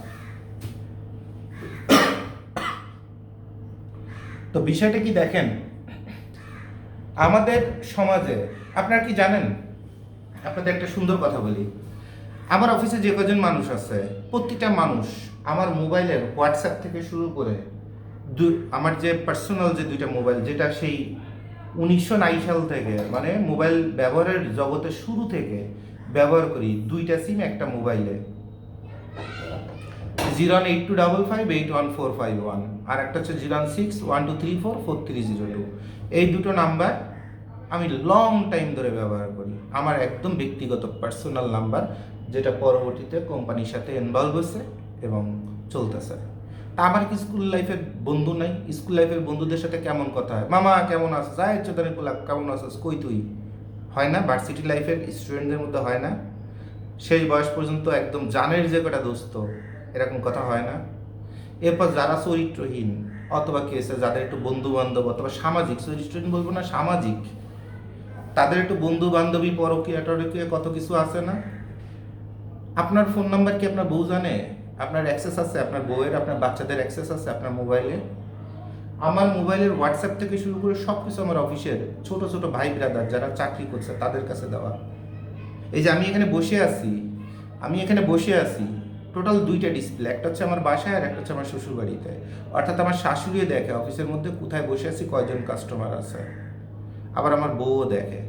তো বিষয়টা কি দেখেন, আমাদের সমাজে আপনারা কি জানেন, আপনাদের একটা সুন্দর কথা বলি। আমার অফিসে যে কজন মানুষ আছে, প্রতিটা মানুষ আমার মোবাইলের হোয়াটসঅ্যাপ থেকে শুরু করে আমার যে পার্সোনাল যে দুইটা মোবাইল, যেটা সেই 1990 সাল থেকে, মানে মোবাইল ব্যবহারের জগতের শুরু থেকে ব্যবহার করি, দুইটা সিম একটা মোবাইলে, 01825581451, আর একটা হচ্ছে 01612344302। এই দুটো নাম্বার আমি লং টাইম ধরে ব্যবহার করি, আমার একদম ব্যক্তিগত পার্সোনাল নাম্বার, যেটা পরবর্তীতে কোম্পানির সাথে ইনভলভ হয়েছে এবং চলতেছে। তা আমার কি স্কুল লাইফের বন্ধু নাই? স্কুল লাইফের বন্ধুদের সাথে কেমন কথা হয়, মামা কেমন আছো, যায় চোদানি পোলা কেমন আছো, কই তুই, হয় না? ভার্সিটি লাইফের স্টুডেন্টদের মধ্যে হয় না? শেষ বয়স পর্যন্ত একদম জানের যে কটা দোস্ত, এরকম কথা হয় না? এরপর যারা চরিত্রহীন অথবা কেসে, যাদের একটু বন্ধু বান্ধব অথবা সামাজিক, চরিত্রহীন বলবো না, সামাজিক, তাদের একটু বন্ধু বান্ধবী পরকীয়া টরকীয়া কত কিছু আছে না? আপনার ফোন নাম্বার কি আপনার বউ জানে? আপনার অ্যাক্সেস আছে আপনার বউয়ের, আপনার বাচ্চাদের অ্যাক্সেস আছে আপনার মোবাইলে? আমার মোবাইলের হোয়াটসঅ্যাপ থেকে শুরু করে সব কিছু আমার অফিসের ছোট ছোট ভাই ব্রাদার যারা চাকরি করছে তাদের কাছে দেওয়া। এই যে আমি এখানে বসে আছি, টোটাল দুইটা ডিসপ্লে, একটা হচ্ছে আমার বাসায় আর একটা হচ্ছে আমার শ্বশুর বাড়িতে। অর্থাৎ আমার শাশুড়িও দেখে অফিসের মধ্যে কোথায় বসে আছি, কয়জন কাস্টমার আছে। আবার আমার বউও দেখে,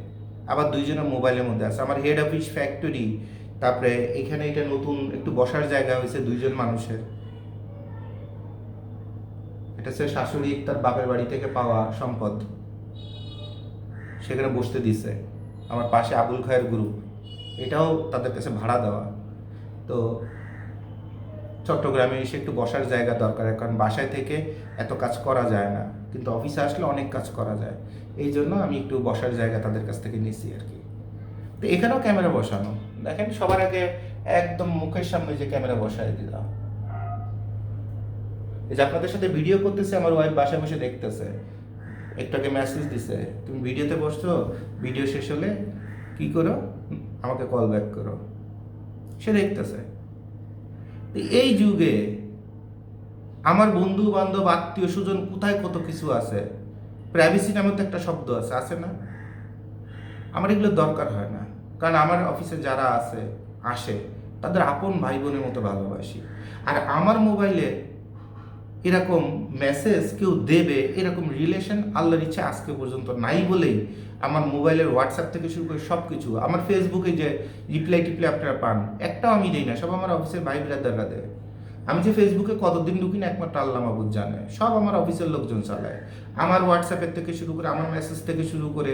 আবার দুইজনের মোবাইলের মধ্যে আছে। আমার হেড অফিস, ফ্যাক্টরি, তারপরে এখানে এটা নতুন একটু বসার জায়গা হয়েছে দুইজন মানুষের। এটা হচ্ছে শাশুড়ি তার বাপের বাড়ি থেকে পাওয়া সম্পদ, সেখানে বসতে দিছে। আমার পাশে আবুল খায়ের গ্রুপ, এটাও তাদের কাছে ভাড়া দেওয়া। তো চট্টগ্রামে এসে একটু বসার জায়গা দরকার, কারণ বাসায় থেকে এত কাজ করা যায় না, কিন্তু অফিসে আসলে অনেক কাজ করা যায়। এই জন্য আমি একটু বসার জায়গা তাদের কাছ থেকে নিছি আর কি। তো এখানেও ক্যামেরা বসানো, দেখেন সবার আগে একদম মুখের সামনে যে ক্যামেরা বসায় দিলাম। এই যে আপনাদের সাথে ভিডিও করতেছে, আমার ওয়াইফ বাসায় বসে দেখতেছে, একটু আগে মেসেজ দিছে, তুমি ভিডিওতে বসছো, ভিডিও শেষ হলে কি করো, আমাকে কল ব্যাক করো। সে দেখতেছে। এই যুগে আমার বন্ধু বান্ধব আত্মীয় স্বজন কোথায় কত কিছু আছে, প্রাইভেসি নামে তো একটা শব্দ আছে, আছে না? আমার এগুলো দরকার হয় না, কারণ আমার অফিসে যারা আসে তাদের আপন ভাই বোনের মতো ভালোবাসি। আর আমার মোবাইলে এরকম মেসেজ কেউ দেবে এরকম রিলেশন আল্লাহর ইচ্ছা আজকে পর্যন্ত নাই বলেই আমার মোবাইলের হোয়াটসঅ্যাপ থেকে শুরু করে সব কিছু, আমার ফেসবুকে যে রিপ্লাই টিপ্লাই আপনারা পান, একটাও আমি দিই না, সব আমার অফিসের ভাই ব্রাদাররা দেয়। আমি যে ফেসবুকে কতদিন ঢুকি না একমাত্র আল্লাহ মাহবুব জানে, সব আমার অফিসের লোকজন চালায়। আমার হোয়াটসঅ্যাপের থেকে শুরু করে, আমার মেসেজ থেকে শুরু করে,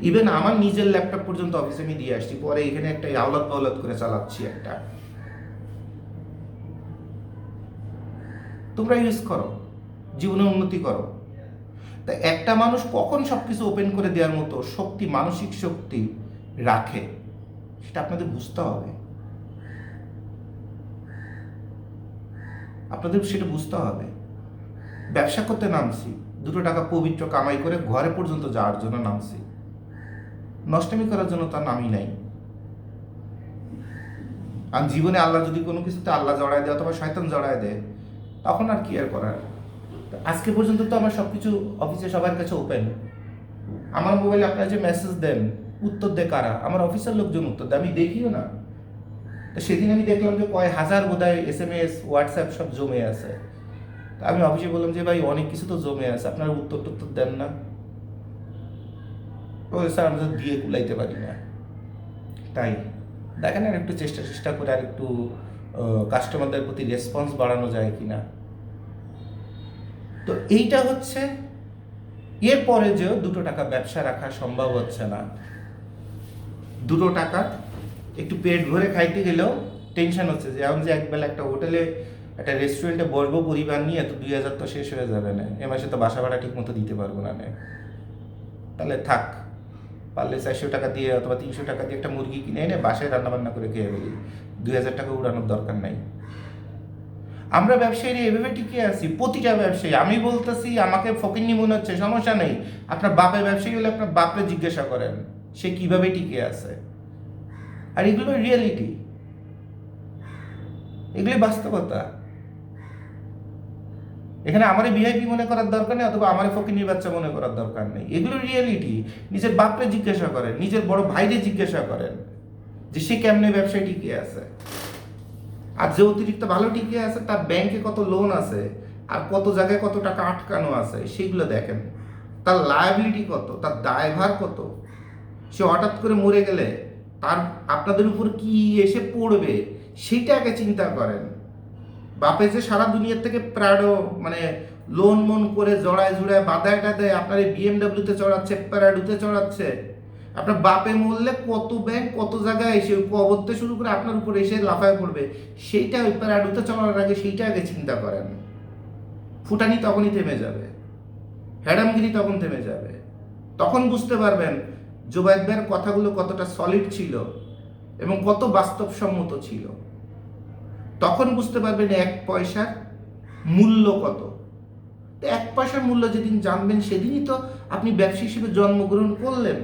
ইভেন আমার নিজের ল্যাপটপ পর্যন্ত অফিসে আমি দিয়ে আসছি, পরে এখানে একটা আওলাদ পাওলাদ করে চালাচ্ছি একটা। তোমরা ইউজ করো, জীবনে উন্নতি করো। তা একটা মানুষ কখন সব কিছু ওপেন করে দেওয়ার মতো শক্তি, মানসিক শক্তি রাখে, সেটা আপনাদের বুঝতে হবে, আপনাদের সেটা বুঝতে হবে। ব্যবসা করতে নামছি, 2 টাকা পবিত্র কামাই করে ঘরে পর্যন্ত যাওয়ার জন্য নামছি, নষ্টমী করার জন্য তার নামই নাই। আর জীবনে আল্লাহ যদি কোনো কিছুতে আল্লাহ জড়ায় দেয় অথবা শয়তান জড়ায় দেয়, তখন আর কি আর করার। আজকে পর্যন্ত তো আমার সব কিছু অফিসে সবার কাছে ওপেন। আমার মোবাইলে আপনারা যে মেসেজ দেন, উত্তর দেয় কারা? আমার অফিসের লোকজন উত্তর দেয়, আমি দেখিও না। তো সেদিন আমি দেখলাম যে কয় হাজার বোধহয় SMS হোয়াটসঅ্যাপ সব জমে আছে। তা আমি অফিসে বললাম যে ভাই অনেক কিছু তো জমে আছে, আপনারা উত্তর টুত্তর দেন না। ও স্যার আমরা তো দিয়ে কুলাইতে পারি না। তাই দেখেন আর একটু চেষ্টা চেষ্টা করে আর একটু কাস্টমারদের প্রতি রেসপন্স বাড়ানো যায় কিনা। তো এইটা হচ্ছে, এরপরে যে 2 টাকা ব্যবসা রাখা সম্ভব হচ্ছে না, 2 টাকা একটু পেট ভরে খাইতে গেলেও টেনশন হচ্ছে যে এখন যে একবেলা একটা হোটেলে একটা রেস্টুরেন্টে বসবো পরিবার নিয়ে, তো 2000 তো শেষ হয়ে যাবে না, এ মাসে তো বাসা ভাড়া ঠিক মতো দিতে পারবো না। তাহলে থাক, পারলে 400 টাকা দিয়ে অথবা 300 টাকা দিয়ে একটা মুরগি কিনে এনে বাসায় রান্নাবান্না করে খেয়ে ফেলি, 2000 টাকা উড়ানোর দরকার নাই। আমরা ব্যবসায়ীরা এভাবে টিকে আছি, প্রতিটা ব্যবসায়ী। আমি বলতেছি আমাকে ফকিন্নি মনে হচ্ছে, সমস্যা নেই, আপনার বাপের ব্যবসায়ী হলে আপনার বাপরে জিজ্ঞাসা করেন সে কিভাবে টিকে আছে। আর এগুলো রিয়েলিটি, এগুলি বাস্তবতা। এখানে আমারে ভিআইপি মনে করার দরকার নেই অথবা আমারে ফকিন্নির বাচ্চা মনে করার দরকার নেই, এগুলো রিয়েলিটি। নিজের বাপরে জিজ্ঞাসা করেন, নিজের বড় ভাইরে জিজ্ঞাসা করেন যে সে কেমনে ব্যবসায় টিকে আছে। আর যে অতিরিক্ত ভালো টিকে আছে তার ব্যাংকে কত লোন আছে আর কত জায়গায় কত টাকা আটকানো আছে সেগুলো দেখেন। তার লায়াবিলিটি কত, তার দায়ভার কত। সে হঠাৎ করে মরে গেলে তার আপনাদের উপর কি এসে পড়বে সেইটা আগে চিন্তা করেন। বাপে যে সারা দুনিয়ার থেকে প্রাডো মানে লোন মন করে জড়ায় জুড়ায় বাধায় টাধায় আপনার এই BMW-তে চড়াচ্ছে, প্যারাডোতে চড়াচ্ছে। আপনার বাপে মরলে কত ব্যাংক কত জায়গায় এসে কবরতে শুরু করে আপনার উপর এসে লাফায় পড়বে, সেইটা ওই প্যারাডোতে চড়ার আগে সেইটা আগে চিন্তা করেন। ফুটানি তখনই থেমে যাবে, হ্যাডামগিরি তখন থেমে যাবে। তখন বুঝতে পারবেন জোবায়েদ ভাইয়ের কথাগুলো কতটা সলিড ছিল এবং কত বাস্তবসম্মত ছিল। তখন বুঝতে পারবেন 1 পয়সার মূল্য কত। তো 1 পয়সার মূল্য যেদিন জানবেন সেদিনই তো আপনি ব্যবসা হিসেবে জন্মগ্রহণ করলেন।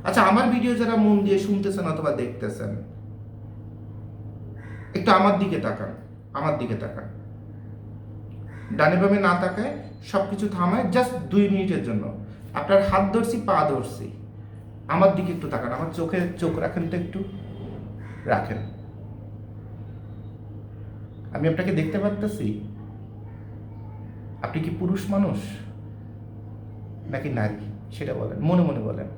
আচ্ছা, আমার ভিডিও যারা মন দিয়ে শুনতেছেন অথবা দেখতেছেন, একটু আমার দিকে তাকান, আমার দিকে তাকান, ডানে বামে না তাকায় সবকিছু থামায় জাস্ট 2 মিনিটের জন্য। আপনার হাত ধরছি, পা ধরছি, আমার দিকে একটু তাকান, আমার চোখে চোখ রাখেন তো, একটু রাখেন। আমি আপনাকে দেখতে পারতেছি। আপনি কি পুরুষ মানুষ নাকি নারী সেটা বলেন, মনে মনে বলেন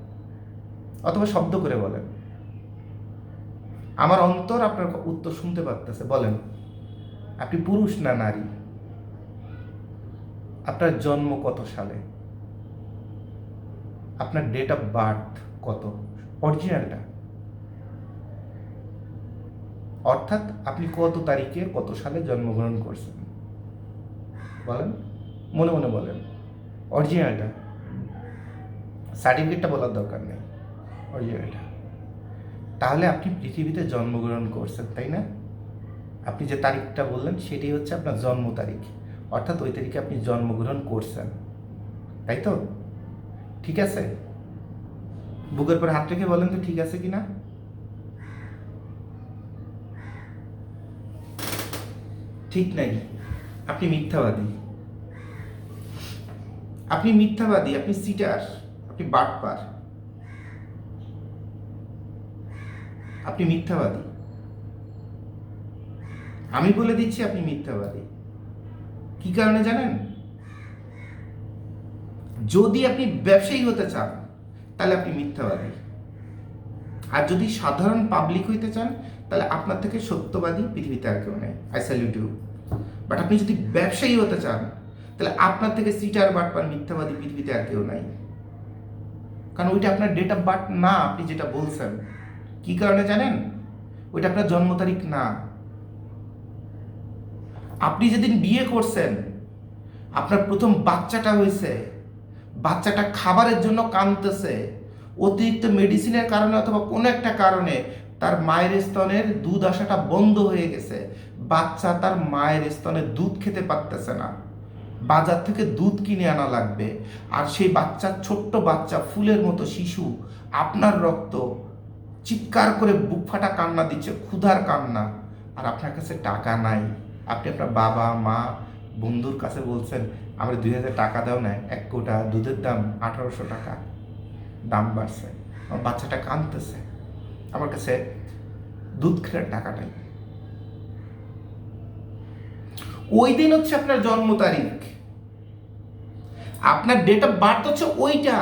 অথবা শব্দ করে বলেন। আমার অন্তর আপনার উত্তর শুনতে পারতেছে। বলেন আপনি পুরুষ না নারী? আপনার জন্ম কত সালে? আপনার ডেট অফ বার্থ কত, অরিজিনালটা? অর্থাৎ আপনি কত তারিখে কত সালে জন্মগ্রহণ করছেন বলেন, মনে মনে বলেন অরিজিনালটা। সার্টিফিকেটটা বলার দরকার নেই, অরিজিনালটা। তাহলে আপনি পৃথিবীতে জন্মগ্রহণ করছেন, তাই না? আপনি যে তারিখটা বললেন সেটাই হচ্ছে আপনার জন্ম তারিখ, অর্থাৎ ওই তারিখে আপনি জন্মগ্রহণ করছেন, তাই তো? ঠিক আছে? বুকের পর হাত রেখে বলেন তো ঠিক আছে কিনা। ঠিক নাই, আপনি মিথ্যাবাদী, আপনি মিথ্যাবাদী, আপনি সিটার, আপনি বাটপার, আপনি মিথ্যাবাদী। আমি বলে দিচ্ছি আপনি মিথ্যাবাদী। কি কারণে জানেন? যদি আপনি ব্যবসায়ী হতে চান তাহলে আপনি মিথ্যাবাদী, আর যদি সাধারণ পাবলিক হইতে চান তাহলে আপনার থেকে সত্যবাদী পৃথিবীতে আর কেউ নেই। I salute you. বাট আপনি যদি ব্যবসায়ী হতে চান তাহলে আপনার থেকে সিটার বাটপার মিথ্যাবাদী পৃথিবীতে আর কেউ নাই। কারণ ওইটা আপনার ডেট অফ বার্থ না, আপনি যেটা বলছেন। কি কারণে জানেন? ওইটা আপনার জন্ম তারিখ না। আপনি যেদিন বিয়ে করছেন, আপনার প্রথম বাচ্চাটা হয়েছে, বাচ্চাটা খাবারের জন্য কাঁদতেছে, অতিরিক্ত মেডিসিনের কারণে অথবা কোনো একটা কারণে তার মায়ের স্তনের দুধ আসাটা বন্ধ হয়ে গেছে, বাচ্চা তার মায়ের স্তনের দুধ খেতে পারতেছে না, বাজার থেকে দুধ কিনে আনা লাগবে। আর সেই বাচ্চা, ছোট্ট বাচ্চা, ফুলের মতো শিশু, আপনার রক্ত, চিৎকার করে বুক ফাটা কান্না দিচ্ছে, ক্ষুধার কান্না, আর আপনার কাছে টাকা নাই। আপনি আপনার বাবা মা বন্ধুর কাছে বলছেন আমার 2000 টাকা দাও না, 1 কোটা দুধের দাম 1800 টাকা, দাম বাড়ছে, আমার বাচ্চাটা কাঁদতেছে, আমার কাছে দুধ খেলার টাকা নাই। ওই দিন হচ্ছে আপনার জন্ম তারিখ, আপনার ডেট অফ বার্থ হচ্ছে ওইটা,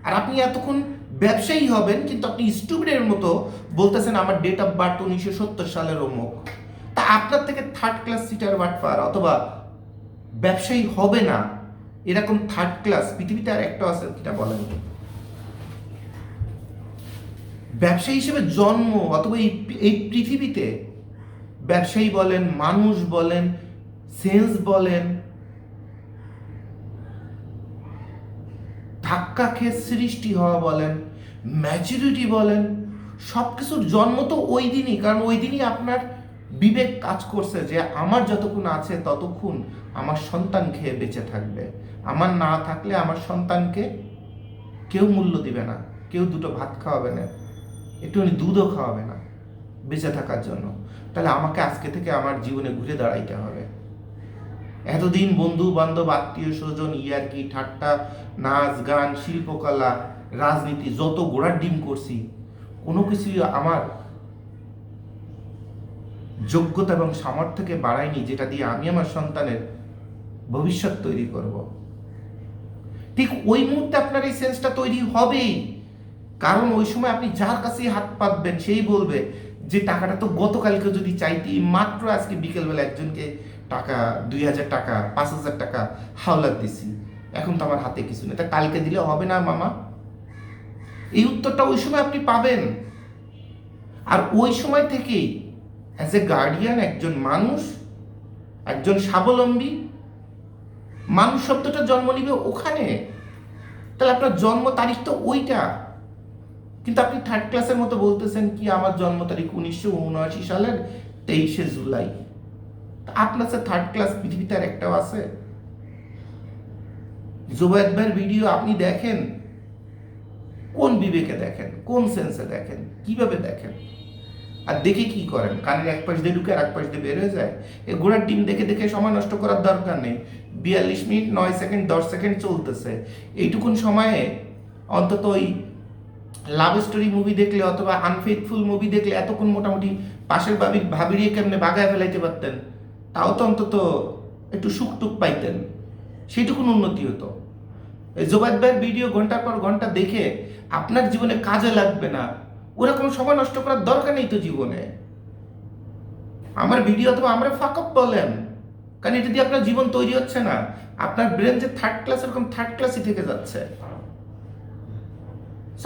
আর আপনি এতক্ষণ ব্যবসায়ী হবেন কিন্তু আপনি স্টুপিডের মতো বলতেছেন আমার ডেট অফ বার্থ 1970 সালের অমুক। তা আপনার থেকে থার্ড ক্লাস সিটার বাটপার অথবা ব্যবসায়ী হবে না এরকম থার্ড ক্লাস পৃথিবীতে আর একটা আছে কিনা বলেন? ব্যবসায়ী হিসেবে জন্ম অথবা এই পৃথিবীতে ব্যবসায়ী বলেন, মানুষ বলেন, সেন্স বলেন, ধাক্কা খেয়ে সৃষ্টি হওয়া বলেন, ম্যাচুরিটি বলেন, সব কিছুর জন্ম তো ওই দিনই। কারণ ওই দিনই আপনার বিবেক কাজ করছে যে আমার যতক্ষণ আছে ততক্ষণ আমার সন্তান খেয়ে বেঁচে থাকবে, আমার না থাকলে আমার সন্তানকে কেউ মূল্য দিবে না, কেউ দুটো ভাত খাওয়াবে না, একটুখানি দুধও খাওয়াবে না বেঁচে থাকার জন্য। তাহলে আমাকে আজকে থেকে আমার জীবনে ঘুরে দাঁড়াইতে হবে। এতদিন বন্ধু বান্ধব, আত্মীয় স্বজন, ইয়ার্কি ঠাট্টা, নাচ গান, শিল্পকলা, রাজনীতি যত গোড়ার ডিম করছি, কোনো কিছুই আমার যোগ্যতা এবং সামর্থ্যকে বাড়ায়নি যেটা দিয়ে আমি আমার সন্তানের ভবিষ্যৎ তৈরি করব। ঠিক ওই মুহূর্তে আপনার এই সেন্সটা তৈরি হবেই, কারণ ওই সময় আপনি যার কাছেই হাত পাতবেন সেই বলবে যে টাকাটা তো গতকালকে যদি চাইতি, মাত্র আজকে বিকেলবেলা একজনকে টাকা 2000 টাকা 5000 টাকা হাওলাত দিছি, এখন তো আমার হাতে কিছু নেই, তা কালকে দিলে হবে না মামা? এই উত্তরটা ওই সময় আপনি পাবেন। আর ওই সময় থেকেই অ্যাজ এ গার্ডিয়ান, একজন মানুষ, একজন স্বাবলম্বী মানুষ শব্দটা জন্ম নিবে ওখানে। তাহলে আপনার জন্ম তারিখ তো ওইটা, কিন্তু আপনি থার্ড ক্লাসের মতো বলতেছেন কি আমার জন্ম তারিখ 1979 সালের 23শে জুলাই। আপনার স্যার থার্ড ক্লাস পৃথিবীতে আর একটাও আছে? জুবায়েদ ভাইয়ের ভিডিও আপনি দেখেন, কোন বিবেকে দেখেন, কোন সেন্সে দেখেন, কিভাবে দেখেন? আর দেখে কি করেন? কানের এক পাশ দিয়ে ঢুকে আর এক পাশ দিয়ে বের হয়ে যায়। এই ঘোড়ার ডিম দেখে দেখে সময় নষ্ট করার দরকার নেই। 42 মিনিট 9 সেকেন্ড 10 সেকেন্ড চলতেছে, এইটুকুন সময়ে অন্তত ওই লাভ স্টোরি মুভি দেখলে অথবা আনফেথফুল মুভি দেখলে এতক্ষণ মোটামুটি পাশের ভাবিরিয়ে কেমনে বাগায় ফেলাইতে পারতেন, তাও তো অন্তত একটু সুখটুক পাইতেন, সেইটুকুন উন্নতি হতো। এই জোবায়েদ ভাইয়ের ভিডিও ঘন্টার পর ঘন্টা দেখে আপনার জীবনে কাজে লাগবে না, ওরকম সময় নষ্ট করার দরকার নেই তো জীবনে। আমার ভিডিও অথবা আমরা ফাকআপ বলেন, কারণ এটা দিয়ে আপনার জীবন তৈরি হচ্ছে না। আপনার ব্রেন যে থার্ড ক্লাস, এরকম থার্ড ক্লাসই থেকে যাচ্ছে।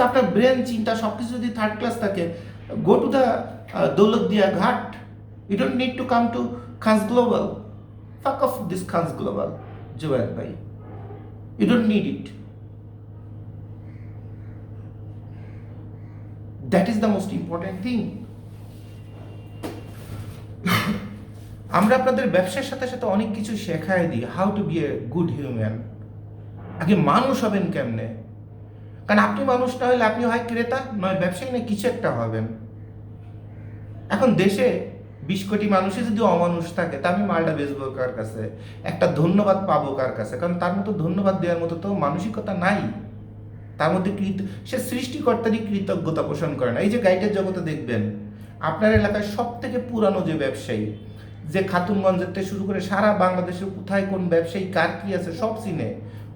আপনার ব্রেন চিন্তা সবকিছু যদি থার্ড ক্লাস থাকে, go to the Daulatdia Ghat, you don't need to come to Khans global. Fuck off this Khans global Zubayed ভাই, you don't need it. That is the most important thing. আমরা আপনাদের ব্যবসার সাথে সাথে অনেক কিছু শেখায় দিই, how to be a good human. আগে মানুষ হবেন কেমনে, কারণ আপনি মানুষ না হলে আপনি হয় ক্রেতা নয় ব্যবসায়ী, না কিছু একটা হবেন। এখন দেশে 20 কোটি মানুষই যদি অমানুষ থাকে, তা আমি মালটা বেচবো কার কাছে, একটা ধন্যবাদ পাবো কার কাছে? কারণ তার মতো ধন্যবাদ দেওয়ার মতো তো মানসিকতা নাই তার মধ্যে। সে সৃষ্টিকর্তারই কৃতজ্ঞতা পোষণ করে না। এই যে গাইডের জগতে দেখবেন, আপনার এলাকায় সব থেকে পুরানো যে ব্যবসায়ী, যে খাতুনগঞ্জের থেকে শুরু করে সারা বাংলাদেশে কোথায় কোন ব্যবসায়ী কার কি আছে সব চিনে,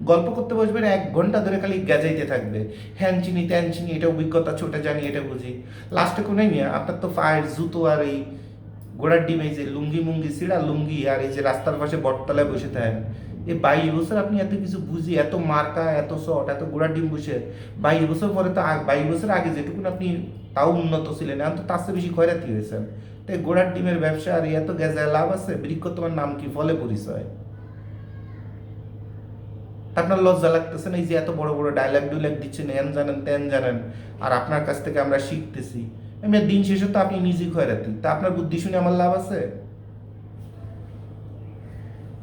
গল্প করতে বসবেন 1 ঘন্টা ধরে খালি গেজাইতে থাকবে, হ্যান চিনি ত্যান চিনি, এটা অভিজ্ঞতা ছোটা জানি, এটা বুঝি। লাস্টে কোনে নিয়ে আপনার তো পায়ের জুতো আর এই গোড়ার ডিম, এই যে লুঙ্গি মুঙ্গি ছিঁড়া লুঙ্গি, আর এই যে রাস্তার পাশে বটতলায় বসে থাকেন। এই 22 বছর আপনি এত কিছু বুঝি, এত মার্কা, এত শট, এত গোড়ার ডিম বসে 22 বছর পরে তো 22 বছর আগে যেটুকুন আপনি তাও উন্নত ছিলেন, এখন তো তার চেয়ে বেশি খয়রাতি হয়েছেন। তাই গোড়ার ডিমের ব্যবসা আর এত গেজায় লাভ আছে? বৃক্ষ তোমার নাম কি, ফলে পরিচয়? আপনার লজ্জা লাগতেছে না? এই যে এত বড় বড় ডায়লগ দিচ্ছেন, এন জানেন তেন জানেন, আর আপনার কাছ থেকে আমরা শিখতেছি। আমি দিন শেষে তো আপনি নিজেই খয়রাতি। তা আপনার বুদ্ধি শুনে আমার লাভ আছে?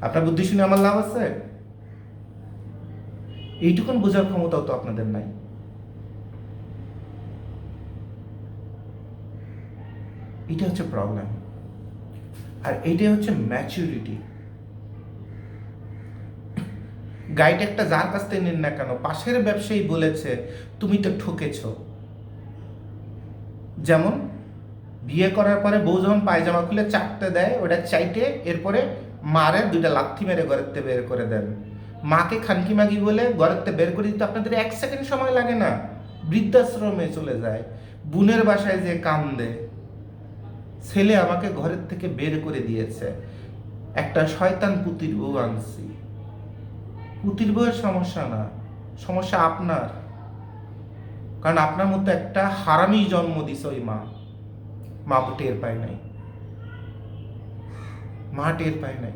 আপনার বুদ্ধি শুনে আমার লাভ আছে? এইটুকুন বোঝার ক্ষমতাও তো আপনাদের নাই। এটা হচ্ছে প্রবলেম, আর এইটাই হচ্ছে ম্যাচুরিটি। গাইড একটা যার কাছ থেকে নিন না কেন, পাশের ব্যবসায়ী বলেছে তুমি তো ঠকেছ। যেমন বিয়ে করার পরে বউ যখন পায়জামা খুলে চাটতে দেয় ওটা চাইতে এরপরে মারে 2টা লাথি মেরে ঘরের থেকে বের করে দেন। মাকে খানকি মাগি বলে ঘরের থেকে বের করে দিতে আপনাদের 1 সেকেন্ড সময় লাগে না, বৃদ্ধাশ্রমে চলে যায়, বোনের বাসায় যে কান্দে, ছেলে আমাকে ঘরের থেকে বের করে দিয়েছে, একটা শয়তান পুতির বউ আনছি। পুতির বউয়ের সমস্যা না, সমস্যা আপনার, কারণ আপনার মধ্যে একটা হারামি জন্ম দিছে ওই মা টের পায় নাই, মা টের পায় নাই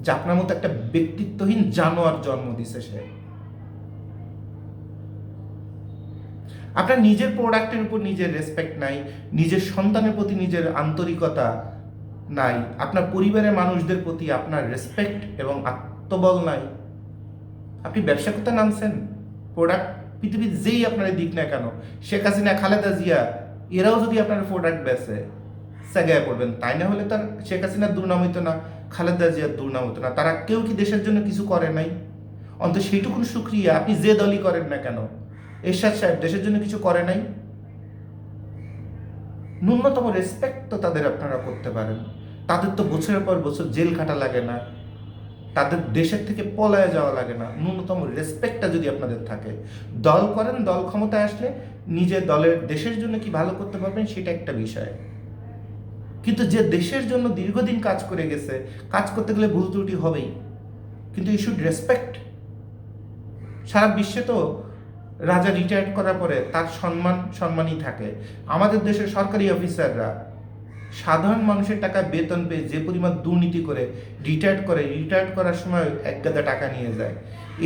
যে আপনার মতো একটা ব্যক্তিত্বহীন জানোয়ার জন্ম দিছে সে। আপনার নিজের প্রোডাক্টের উপর নিজের রেসপেক্ট নাই, নিজের সন্তানের প্রতি নিজের আন্তরিকতা নাই, আপনার পরিবারের মানুষদের প্রতি আপনার রেসপেক্ট এবং আত্মবল নাই। আপনি ব্যবসা করতে নামছেন, প্রোডাক্ট পৃথিবীর যেই আপনার দিক না কেন, শেখ হাসিনা, খালেদা জিয়া, এরাও যদি আপনার প্রোডাক্ট বেচে জায়গায় পড়বেন। তাই না হলে তার শেখ হাসিনার দুর্নাম হইতো না, খালেদা জিয়ার দুর্নাম হতো না। তারা কেউ কি দেশের জন্য কিছু করে নাই? অন্তত সেইটুকুন শুক্রিয়া আপনি যে দলই করেন না কেন, এরশাদ সাহেব দেশের জন্য কিছু করে নাই? ন্যূনতম রেসপেক্ট তো তাদের আপনারা করতে পারেন। তাদের তো বছরের পর বছর জেল খাটা লাগে না, তাদের দেশের থেকে পলায়ে যাওয়া লাগে না। ন্যূনতম রেসপেক্টটা যদি আপনাদের থাকে, দল করেন, দল ক্ষমতায় আসলে নিজের দলের দেশের জন্য কি ভালো করতে পারবেন সেটা একটা বিষয়। কিন্তু যে দেশের জন্য দীর্ঘদিন কাজ করে গেছে, কাজ করতে গেলে ভুল ত্রুটি হবেই, কিন্তু ইউ শুড রেসপেক্ট। সারা বিশ্বে তো রাজা রিটায়ার করার পরে তার সম্মানই থাকে। আমাদের দেশের সরকারি অফিসাররা সাধারণ মানুষের টাকা বেতন পেয়ে যে পরিমাণ দুর্নীতি করে রিটায়ার করার সময় এক গাদা টাকা নিয়ে যায়।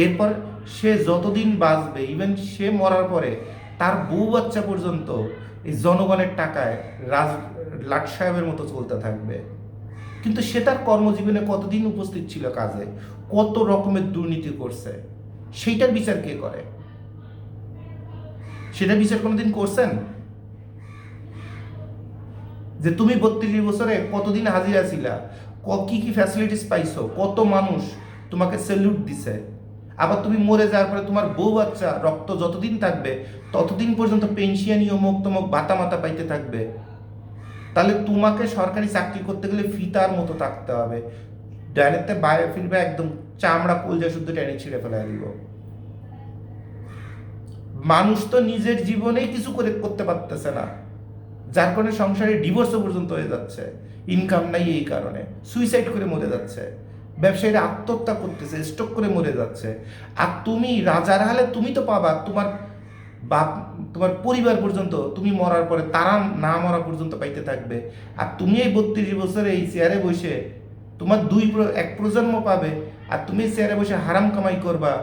এরপর সে যতদিন বাঁচবে, ইভেন সে মরার পরে তার বউ বাচ্চা পর্যন্ত এই জনগণের টাকায় লাট সাহেবের মতো চলতে থাকবে। কিন্তু সে তার কর্মজীবনে কতদিন উপস্থিত ছিল কাজে, কত রকমের দুর্নীতি করছে, সেইটার বিচার কে করে? সেটা বিচার কোনোদিন করছেন? যে তুমি 32 বছরে কতদিন হাজিরা ছিলা, কি কি ফ্যাসিলিটিস পাইছো, কত মানুষ তোমাকে স্যালুট দিছে, আবার তুমি মরে যাওয়ার পরে তোমার বউ বাচ্চা রক্ত যতদিন থাকবে ততদিন পর্যন্ত পেনশিয়ানি অমুক তমুক ভাতা মাতা পাইতে থাকবে। তাহলে তোমাকে সরকারি চাকরি করতে গেলে ফিতার মতো থাকতে হবে, ডাইরেক্টে বাইরে ফিরবে একদম চামড়া কলজা শুদ্ধ টেনে ছিঁড়ে ফেলাই দিব। মানুষ তো নিজের জীবনেই কিছু করতে পারতেছে না, যার কারণে সংসারে ডিভোর্সও পর্যন্ত হয়ে যাচ্ছে, ইনকাম নাই এই কারণে, সুইসাইড করে মরে যাচ্ছে, ব্যবসায়ীরা আত্মহত্যা করতেছে, স্ট্রোক করে মরে যাচ্ছে। আর তুমি রাজার হালে তুমি তো পাবা, তোমার বাপ তোমার পরিবার পর্যন্ত তুমি মরার পরে তারা না মরা পর্যন্ত পাইতে থাকবে। আর তুমি এই 32 বছরে এই চেয়ারে বসে তোমার এক প্রজন্ম পাবে, আর তুমি চেয়ারে বসে হারাম কামাই করবা,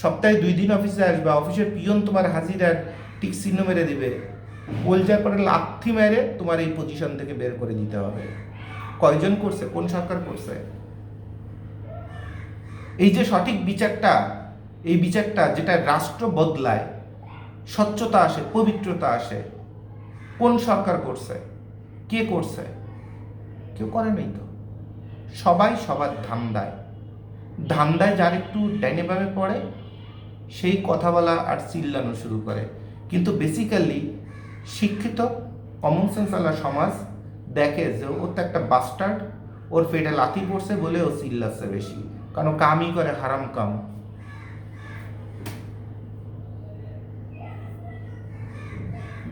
সপ্তাহে 2 দিন অফিসে আসবা, অফিসের পিয়ন তোমার হাজিরার টিক চিহ্ন মেরে দিবে, কলজার পরে লাথি মেরে তোমার এই পজিশন থেকে বের করে দিতে হবে। কয়জন করছে? কোন সরকার করছে? এই যে সঠিক বিচারটা, এই বিচারটা যেটা রাষ্ট্র বদলায়, স্বচ্ছতা আসে, পবিত্রতা আসে, কোন সরকার করছে? কে করছে? কেউ করে নাই তো। সবাই সবার ধান্দায় যার একটু ডাইনে বামে পড়ে সেই কথা বলা আর চিল্লানো শুরু করে। কিন্তু বেসিক্যালি শিক্ষিত কমন সেন্স আলা সমাজ দেখে যে ওর তো একটা বাস্টার্ড, ওর পেটে লাথি পড়ছে বলে ও চিল্লাচ্ছে বেশি, কারণ কামই করে হারাম কাম।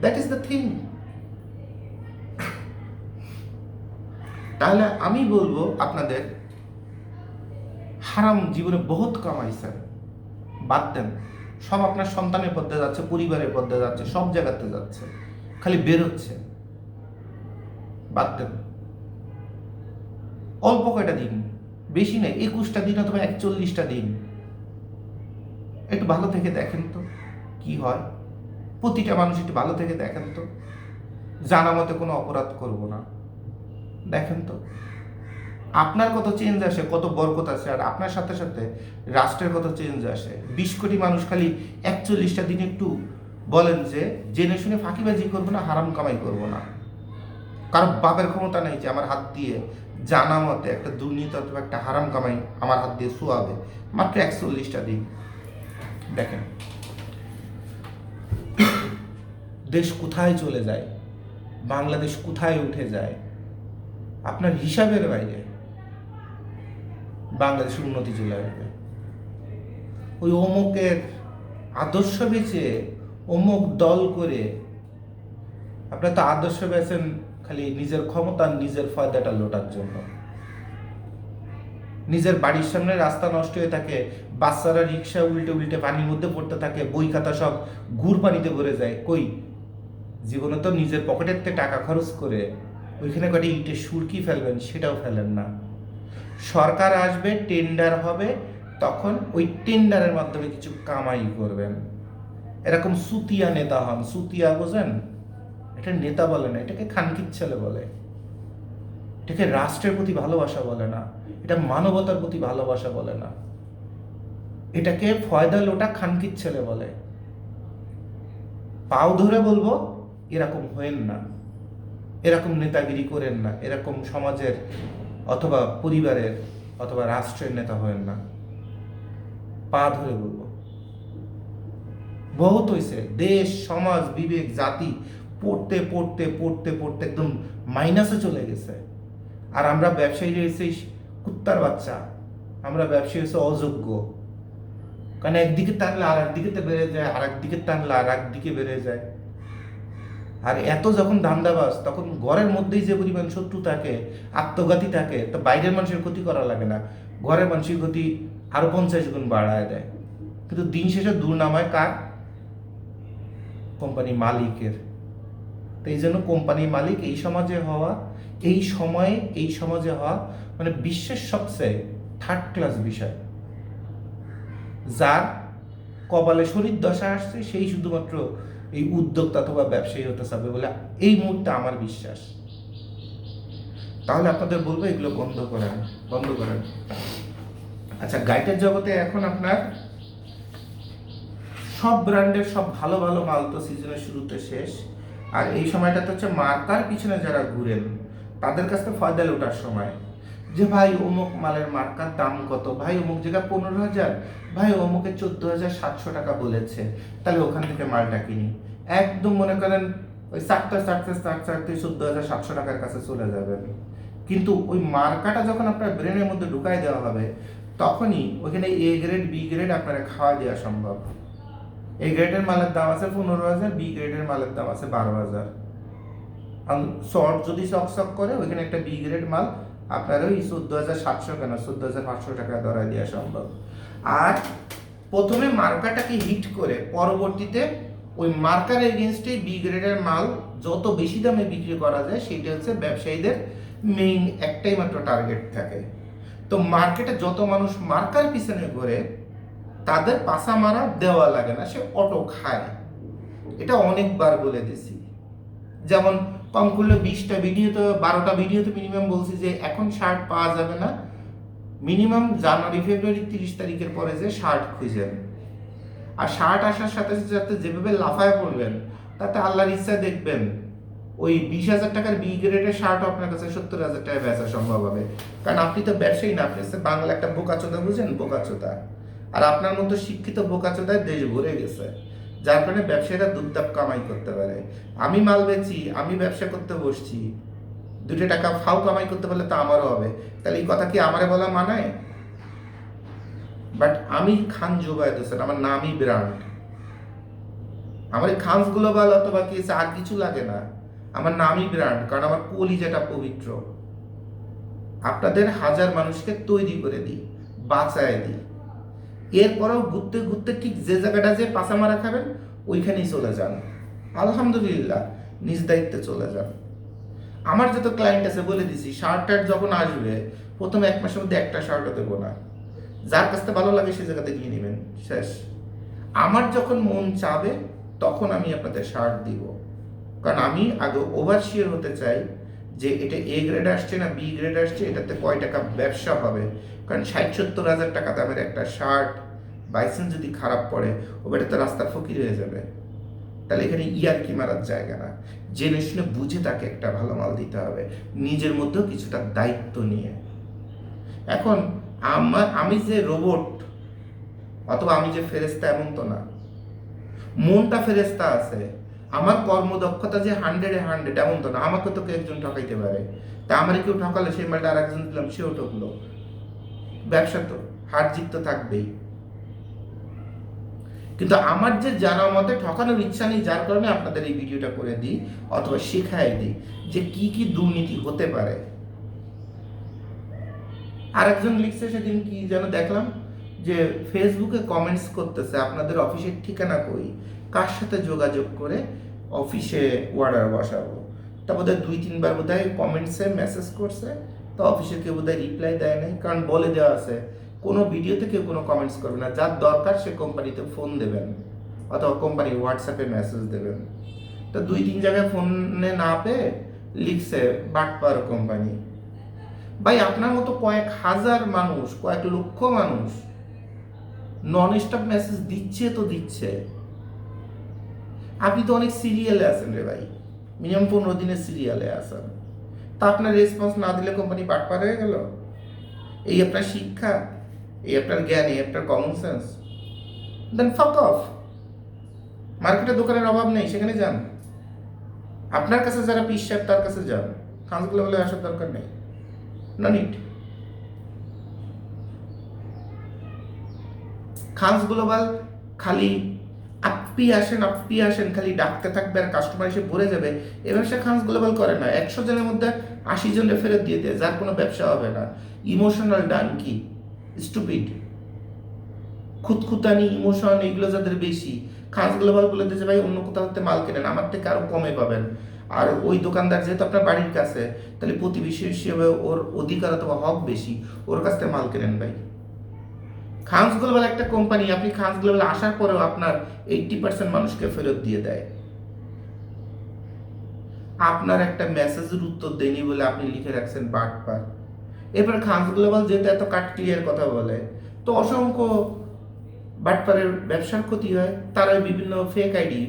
That is the thing. তাহলে আমি বলবো আপনাদের, হারাম জীবনে বহুত কামাইছেন, বাদ দেন। সব আপনার সন্তানের পথে যাচ্ছে, পরিবারের পথে যাচ্ছে, সব জায়গাতে যাচ্ছে, খালি বেরোচ্ছে, বাদ দেন। অল্প কয়টা দিন, বেশি নেই, 21টা দিন অথবা 41টা দিন একটু ভালো থেকে দেখেন তো কি হয়। প্রতিটা মানুষ একটু ভালো থেকে দেখেন তো, জানা মতে কোনো অপরাধ করব না, দেখেন তো আপনার কত চেঞ্জ আসে, কত বরকত আসে, আর আপনার সাথে সাথে রাষ্ট্রের কত চেঞ্জ আসে। 20 কোটি মানুষ খালি 41টা দিন একটু বলেন যে জেনে শুনে ফাঁকিবাজি করবো না, হারাম কামাই করবো না। কারণ বাপের ক্ষমতা নেই যে আমার হাত দিয়ে জানা মতে একটা দুর্নীতি অথবা একটা হারাম কামাই আমার হাত দিয়ে শোয়াবে। মাত্র 41টা দিন দেখেন দেশ কোথায় চলে যায়। বাংলাদেশ কোথায় উঠে যায় আপনার হিসাবের বাইরে বাংলাদেশের উন্নতি চলে আসবে। ওই অমুকের আদর্শ বেচে অমুক দল করে আপনারা তো আদর্শ বেছেন খালি নিজের ক্ষমতা নিজের ফায়দাটা লোটার জন্য। নিজের বাড়ির সামনে রাস্তা নষ্ট হয়ে থাকে, বাচ্চারা রিক্সা উল্টে উল্টে পানির মধ্যে পড়তে থাকে, বই খাতা সব গুড় পানিতে ভরে যায়। কই জীবনে তো নিজের পকেটের থেকে টাকা খরচ করে ওইখানে কটি ইটের সুরকি ফেলবেন, সেটাও ফেলেন না। সরকার আসবে, টেন্ডার হবে, তখন ওই টেন্ডারের মাধ্যমে কিছু কামাই করবেন। এরকম সুতিয়া নেতা হন। সুতিয়া বোঝেন? এটা নেতা বলে না, এটাকে খানকির ছেলে বলে। এটাকে রাষ্ট্রের প্রতি ভালোবাসা বলে না, এটা মানবতার প্রতি ভালোবাসা বলে না, এটাকে ফয়দা লোটা খানকির ছেলে বলে। পাও ধরে বলবো, এরকম হয়েন না, এরকম নেতাগিরি করেন না, এরকম সমাজের অথবা পরিবারের অথবা রাষ্ট্রের নেতা হয়েন না। পা ধরে বলবো, বহুত হয়েছে। দেশ, সমাজ, বিবেক, জাতি পড়তে পড়তে পড়তে পড়তে একদম মাইনাসে চলে গেছে। আর আমরা ব্যবসায়ী হয়েছি কুত্তার বাচ্চা, আমরা ব্যবসায়ী হয়েছে অযোগ্য। কারণ একদিকে টানলে আর একদিকে বেড়ে যায়, আর একদিকে টানলে আর একদিকে বেড়ে যায়। আর এত যখন ধান্দাবাজ, তখন ঘরের মধ্যেই যে পরিমাণ শত্রু থাকে, আত্মঘাতী থাকে, তো বাইরের মানুষের ক্ষতি করা লাগে না, ঘরের মানুষের ক্ষতি আরো 50 গুণ বাড়ায় দেয়। কিন্তু দিন শেষে দুর্নামায় কার? কোম্পানি মালিকের। তো এই জন্য কোম্পানি মালিক এই সমাজে হওয়া, এই সময়ে এই সমাজে হওয়া মানে বিশ্বের সবচেয়ে থার্ড ক্লাস বিষয়। যার কপালে শরীর দশা আসছে সেই শুধুমাত্র এই উদ্যোক্তা অথবা ব্যবসায়ী হতে চাবে বলে এই মুহূর্তে আমার বিশ্বাস। তাহলে আপনাদের বলবো এগুলো বন্ধ করেন, বন্ধ করেন। আচ্ছা, গাইডের জগতে এখন আপনার সব ব্র্যান্ডের সব ভালো ভালো মাল তো সিজনের শুরুতে শেষ। আর এই সময়টাতে হচ্ছে মার্কার পিছনে যারা ঘুরেন তাদের কাছ থেকে ফয়দা ওঠার সময়। যে ভাই অমুক মালের মার্কার দাম কত, ভাই অমুক জায়গায় 15,000, ভাই অমুকে 14,700 টাকা বলেছে, তাহলে ওখান থেকে মালটা কিনি। একদম মনে করেন ওই চারটে 14,700 টাকার কাছে চলে যাবেন। কিন্তু ওই মার্কাটা যখন আপনার ব্রেনের মধ্যে ঢুকাই দেওয়া হবে, তখনই ওইখানে এ গ্রেড বি গ্রেড আপনারা খাওয়া দেওয়া সম্ভব। এ গ্রেডের মালের দাম আছে 15,000, বি গ্রেডের মালের দাম আছে 12,000। শর্ট যদি চকচক করে ওইখানে একটা বি গ্রেড মাল আপনার ওই 14,700 কেন 14,500 টাকা ধরায় দেওয়া সম্ভব। আর প্রথমে মার্কাটাকে হিট করে পরবর্তীতে ওই মার্কার এগেনস্টে বি গ্রেডের মাল যত বেশি দামে বিক্রি করা যায়, সেটা হচ্ছে ব্যবসায়ীদের মেইন একটাই মাত্র টার্গেট থাকে। তো মার্কেটে যত মানুষ মার্কার পিছনে ঘোরে তাদের পাশা মারা দেওয়া লাগে না, সে অটো খায়। এটা অনেকবার বলে দিছি। যেমন কম করলে 20টা ভিডিওতে 12টা ভিডিওতে মিনিমাম বলছি যে এখন শার্ট পাওয়া যাবে না, মিনিমাম জানুয়ারি ফেব্রুয়ারি 30 তারিখের পরে যে শার্ট খুঁজেন। আর শার্ট আসার সাথে সাথে যেভাবে লাফায় পড়বেন, তাতে আল্লাহর ইচ্ছা দেখবেন ওই 20,000 টাকার বি গ্রেডের শার্ট আপনার কাছে 70,000 টাকায় বেচা সম্ভব হবে। কারণ আপনি তো ব্যবসায়ী না, আপনি হচ্ছে বাংলা একটা বোকাচোদা, বুঝেন? বোকাচোদা। আর আপনার মতো শিক্ষিত বোকাচোদায় দেশ ভরে গেছে, যার কারণে ব্যবসায়ীরা দুপদাপ কামাই করতে পারে। আমি মাল বেচি, আমি ব্যবসা করতে বসছি, 2 টাকা ফাও কামাই করতে পারলে তো আমারও হবে। তাহলে এই কথা কি আমারে বলা মানায়? বাট আমি খান জুবায়েদ হোসেন, আমার নামই ব্র্যান্ড। আমার এই খানস গ্লোবাল অথবা কি আর কিছু লাগে না, আমার নামই ব্র্যান্ড। কারণ আমার কলিজাটা পবিত্র। আপনাদের হাজার মানুষকে তৈরি করে দিই, বাঁচায় দিই। এরপরেও ঘুরতে ঘুরতে ঠিক যে জায়গাটা যে পাশা মারা খাবেন ওইখানেই চলে যান। আলহামদুলিল্লাহ, নিজ দায়িত্বে চলে যান। আমার যত ক্লায়েন্ট আছে বলে দিছি, শার্ট টার্ট যখন আসবে প্রথম 1 মাসের মধ্যে একটা শার্টও দেবো না। যার কাছ থেকে ভালো লাগে সে জায়গাতে নিয়ে নেবেন, শেষ। আমার যখন মন চাবে তখন আমি আপনাদের শার্ট দিব। কারণ আমি আগে ওভারশিয়ার হতে চাই যে এটা এ গ্রেড আসছে না বি গ্রেড আসছে, এটাতে কয় টাকা ব্যবসা হবে। কারণ 60-70 হাজার টাকা দামের একটা শার্ট বাইসেন্স যদি খারাপ পড়ে, ওটা তো রাস্তার ফকির হয়ে যাবে। তাহলে এখানে ইয়ারকি মারার জায়গা না, জেনে শুনে বুঝে তাকে একটা ভালো মাল দিতে হবে, নিজের মধ্যেও কিছুটা দায়িত্ব নিয়ে। এখন আমি যে রোবট অথবা আমি যে ফেরেস্তা এমন তো না, মনটা ফেরেস্তা আছে। আমার কর্মদক্ষতা যে 100-100 এমন তো না, আমাকে তো কেউ একজন ঠকাইতে পারে। তা আমার কেউ ঠকালে সেই মালটা আর একজন দিলাম, সেও ঠকলো। ব্যবসা তো হার জিত তো থাকবেই। কিন্তু আমার যে জানা মতে ঠকানোর ইচ্ছা নেই, যার কারণে আপনাদের এই ভিডিওটা করে দিই অথবা শেখাই দিই যে কি কি দুর্নীতি হতে পারে। আরেকজন লিখছে সেদিন, কি যেন দেখলাম, যে ফেসবুকে কমেন্টস করতেছে আপনাদের অফিসের ঠিকানা কই, কার সাথে যোগাযোগ করে অফিসে অর্ডার বসাবো। তা বোধহয় 2-3 বার বোধহয় কমেন্টসে মেসেজ করছে, তো অফিসে কেউ বোধহয় রিপ্লাই দেয় নাই, কারণ বলে দেওয়া আছে কোনো ভিডিওতে কেউ কোনো কমেন্টস করবে না, যার দরকার সে কোম্পানিতে ফোন দেবেন অথবা কোম্পানির হোয়াটসঅ্যাপে মেসেজ দেবেন। তো 2-3 জায়গায় ফোনে না পেয়ে লিখছে বাটপার কোম্পানি। ভাই আপনার মতো কয়েক হাজার মানুষ, কয়েক লক্ষ মানুষ নন স্টপ মেসেজ দিচ্ছে তো দিচ্ছে। আপনি তো অনেক সিরিয়ালে আছেন রে ভাই, মিনিমাম 15 দিনের সিরিয়ালে আছেন। তা আপনার রেসপন্স না দিলে কোম্পানি বাটপার হয়ে গেল? এই আপনার শিক্ষা, এই আপনার জ্ঞান, এই আপনার কমন সেন্স? দেন ফাক অফ। মার্কেটে দোকানের অভাব নেই, সেখানে যান। আপনার কাছে যারা পিস সাহেব তার কাছে যান, খানগুলো বলে আসার দরকার নেই। No need. খানস গ্লোবাল খালি আপনি আসেন খালি ডাকতে থাকবে আর কাস্টমার এসে ভরে যাবে, এ ব্যবসা খানস গ্লোবাল করে না। 100 জনের মধ্যে 80 জনের ফেরত দিয়ে দেয়, যার কোনো ব্যবসা হবে না। ইমোশনাল ডানকি, স্টুপিড, খুঁতখুতানি, ইমোশন এগুলো যাদের বেশি, খানস গ্লোবাল বলে দিয়েছে ভাই অন্য কোথাও থেকে মাল কেনেন, আমার থেকে আরো কমে পাবেন। আর ওই দোকানদার যেহেতু আপনার বাড়ির কাছে, তাহলে প্রতিবেশী হিসেবে ওর অধিকার অথবা হক বেশি, ওর কাছ থেকে মাল কেনেন ভাই। খানস গ্লোবাল একটা কোম্পানি, আপনি খানস গ্লোবাল আসার পরেও আপনার 80% মানুষকে ফেরত দিয়ে দেয়। আপনার একটা মেসেজের উত্তর দেয়নি বলে আপনি লিখে রাখছেন বাটপার। এরপর খানস গ্লোবাল যেহেতু এত কাট ক্লিয়ার কথা বলে, তো অসংখ্য বাটপারের ব্যবসার ক্ষতি হয়। তারা বিভিন্ন ফেক আইডি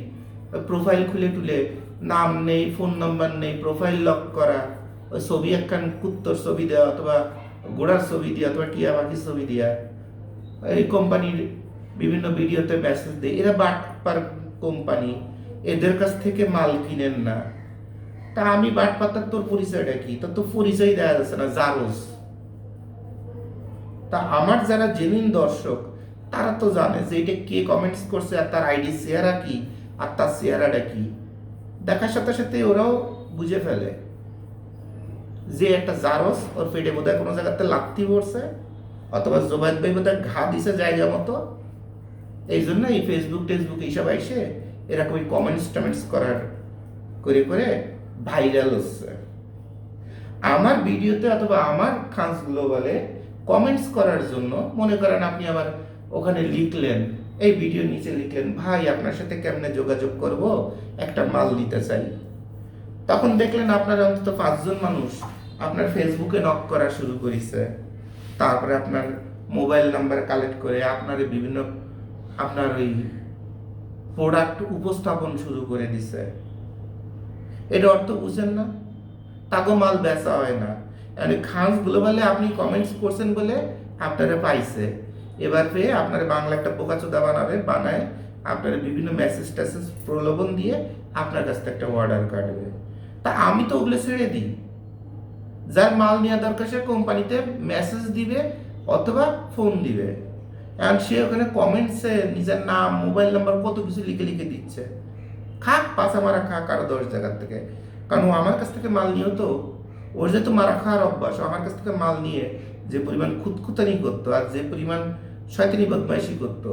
প্রোফাইল খুলে টুলে, নাম নেই, ফোন নাম্বার নেই, প্রোফাইল লক করা, ওই ছবি একখান কুত্তর ছবি দেওয়া অথবা ঘোড়ার ছবি দেওয়া অথবা টিয়া পাখির ছবি দেওয়া, এই কোম্পানির বিভিন্ন ভিডিওতে মেসেজ দেয়। এরা বাটপার কোম্পানি, এদের কাছ থেকে মাল কিনেন না। তা আমি বাটপাতার, তোর পরিচয়টা কি? তোর তো পরিচয় দেওয়া যাচ্ছে না, জারোস। তা আমার যারা জেনুইন দর্শক তারা তো জানে যে এটা কে কমেন্টস করছে আর তার আইডি চেহারা কি আর তার চেহারাটা কি। দেখার সাথে সাথে ওরাও বুঝে ফেলে যে একটা জারোস, ওর পেটে বোধহয় কোনো জায়গাতে লাথি পড়ছে অথবা জোবাইদ ভাই বোধহয় ঘা দিছে জায়গা মতো। এই জন্য এই ফেসবুক টেসবুক এইসব আইসে এরকম কমেন্টস টমেন্টস করার করে করে ভাইরাল হচ্ছে। আমার ভিডিওতে অথবা আমার খানস গ্লোবালে কমেন্টস করার জন্য মনে করেন আপনি আবার ওখানে লিখলেন, এই ভিডিওর নিচে লিখলেন, ভাই আপনার সাথে কেমনে যোগাযোগ করব, একটা মাল নিতে চাই। তখন দেখলেন আপনার অন্তত 5 জন মানুষ আপনার ফেসবুকে নক করা শুরু করেছে। তারপরে আপনার মোবাইল নাম্বার কালেক্ট করে আপনার বিভিন্ন আপনার ওই প্রোডাক্ট উপস্থাপন শুরু করে দিছে। এটা অর্থ বুঝেন না? তাগো মাল বেচা হয় না। মানে খানস গ্লোবালে আপনি কমেন্টস করছেন বলে আপনারা পাইছে, এবার পেয়ে আপনার বাংলা একটা বোকাচোদা বানায় আপনার বিভিন্ন মেসেজ টেসেজ প্রলোভন দিয়ে আপনার কাছ থেকে একটা অর্ডার কাটবে। তা আমি তো ওগুলো ছেড়ে দিই। যার মাল নেওয়া দরকার সে কোম্পানিতে মেসেজ দিবে অথবা ফোন দিবে, আর সে ওখানে কমেন্টসে নিজের নাম, মোবাইল নাম্বার, কত কিছু লিখে লিখে দিচ্ছে। খাক পাশা মারা খাক আরো 10 জায়গার থেকে, কারণ ও আমার কাছ থেকে মাল নিয়েও তো, ওর যেহেতু মারা খাওয়ার অভ্যাস, আমার কাছ থেকে মাল নিয়ে যে পরিমাণ খুঁতখুতানি করতো আর যে পরিমাণ শয়তানি বদমাইশি করতো,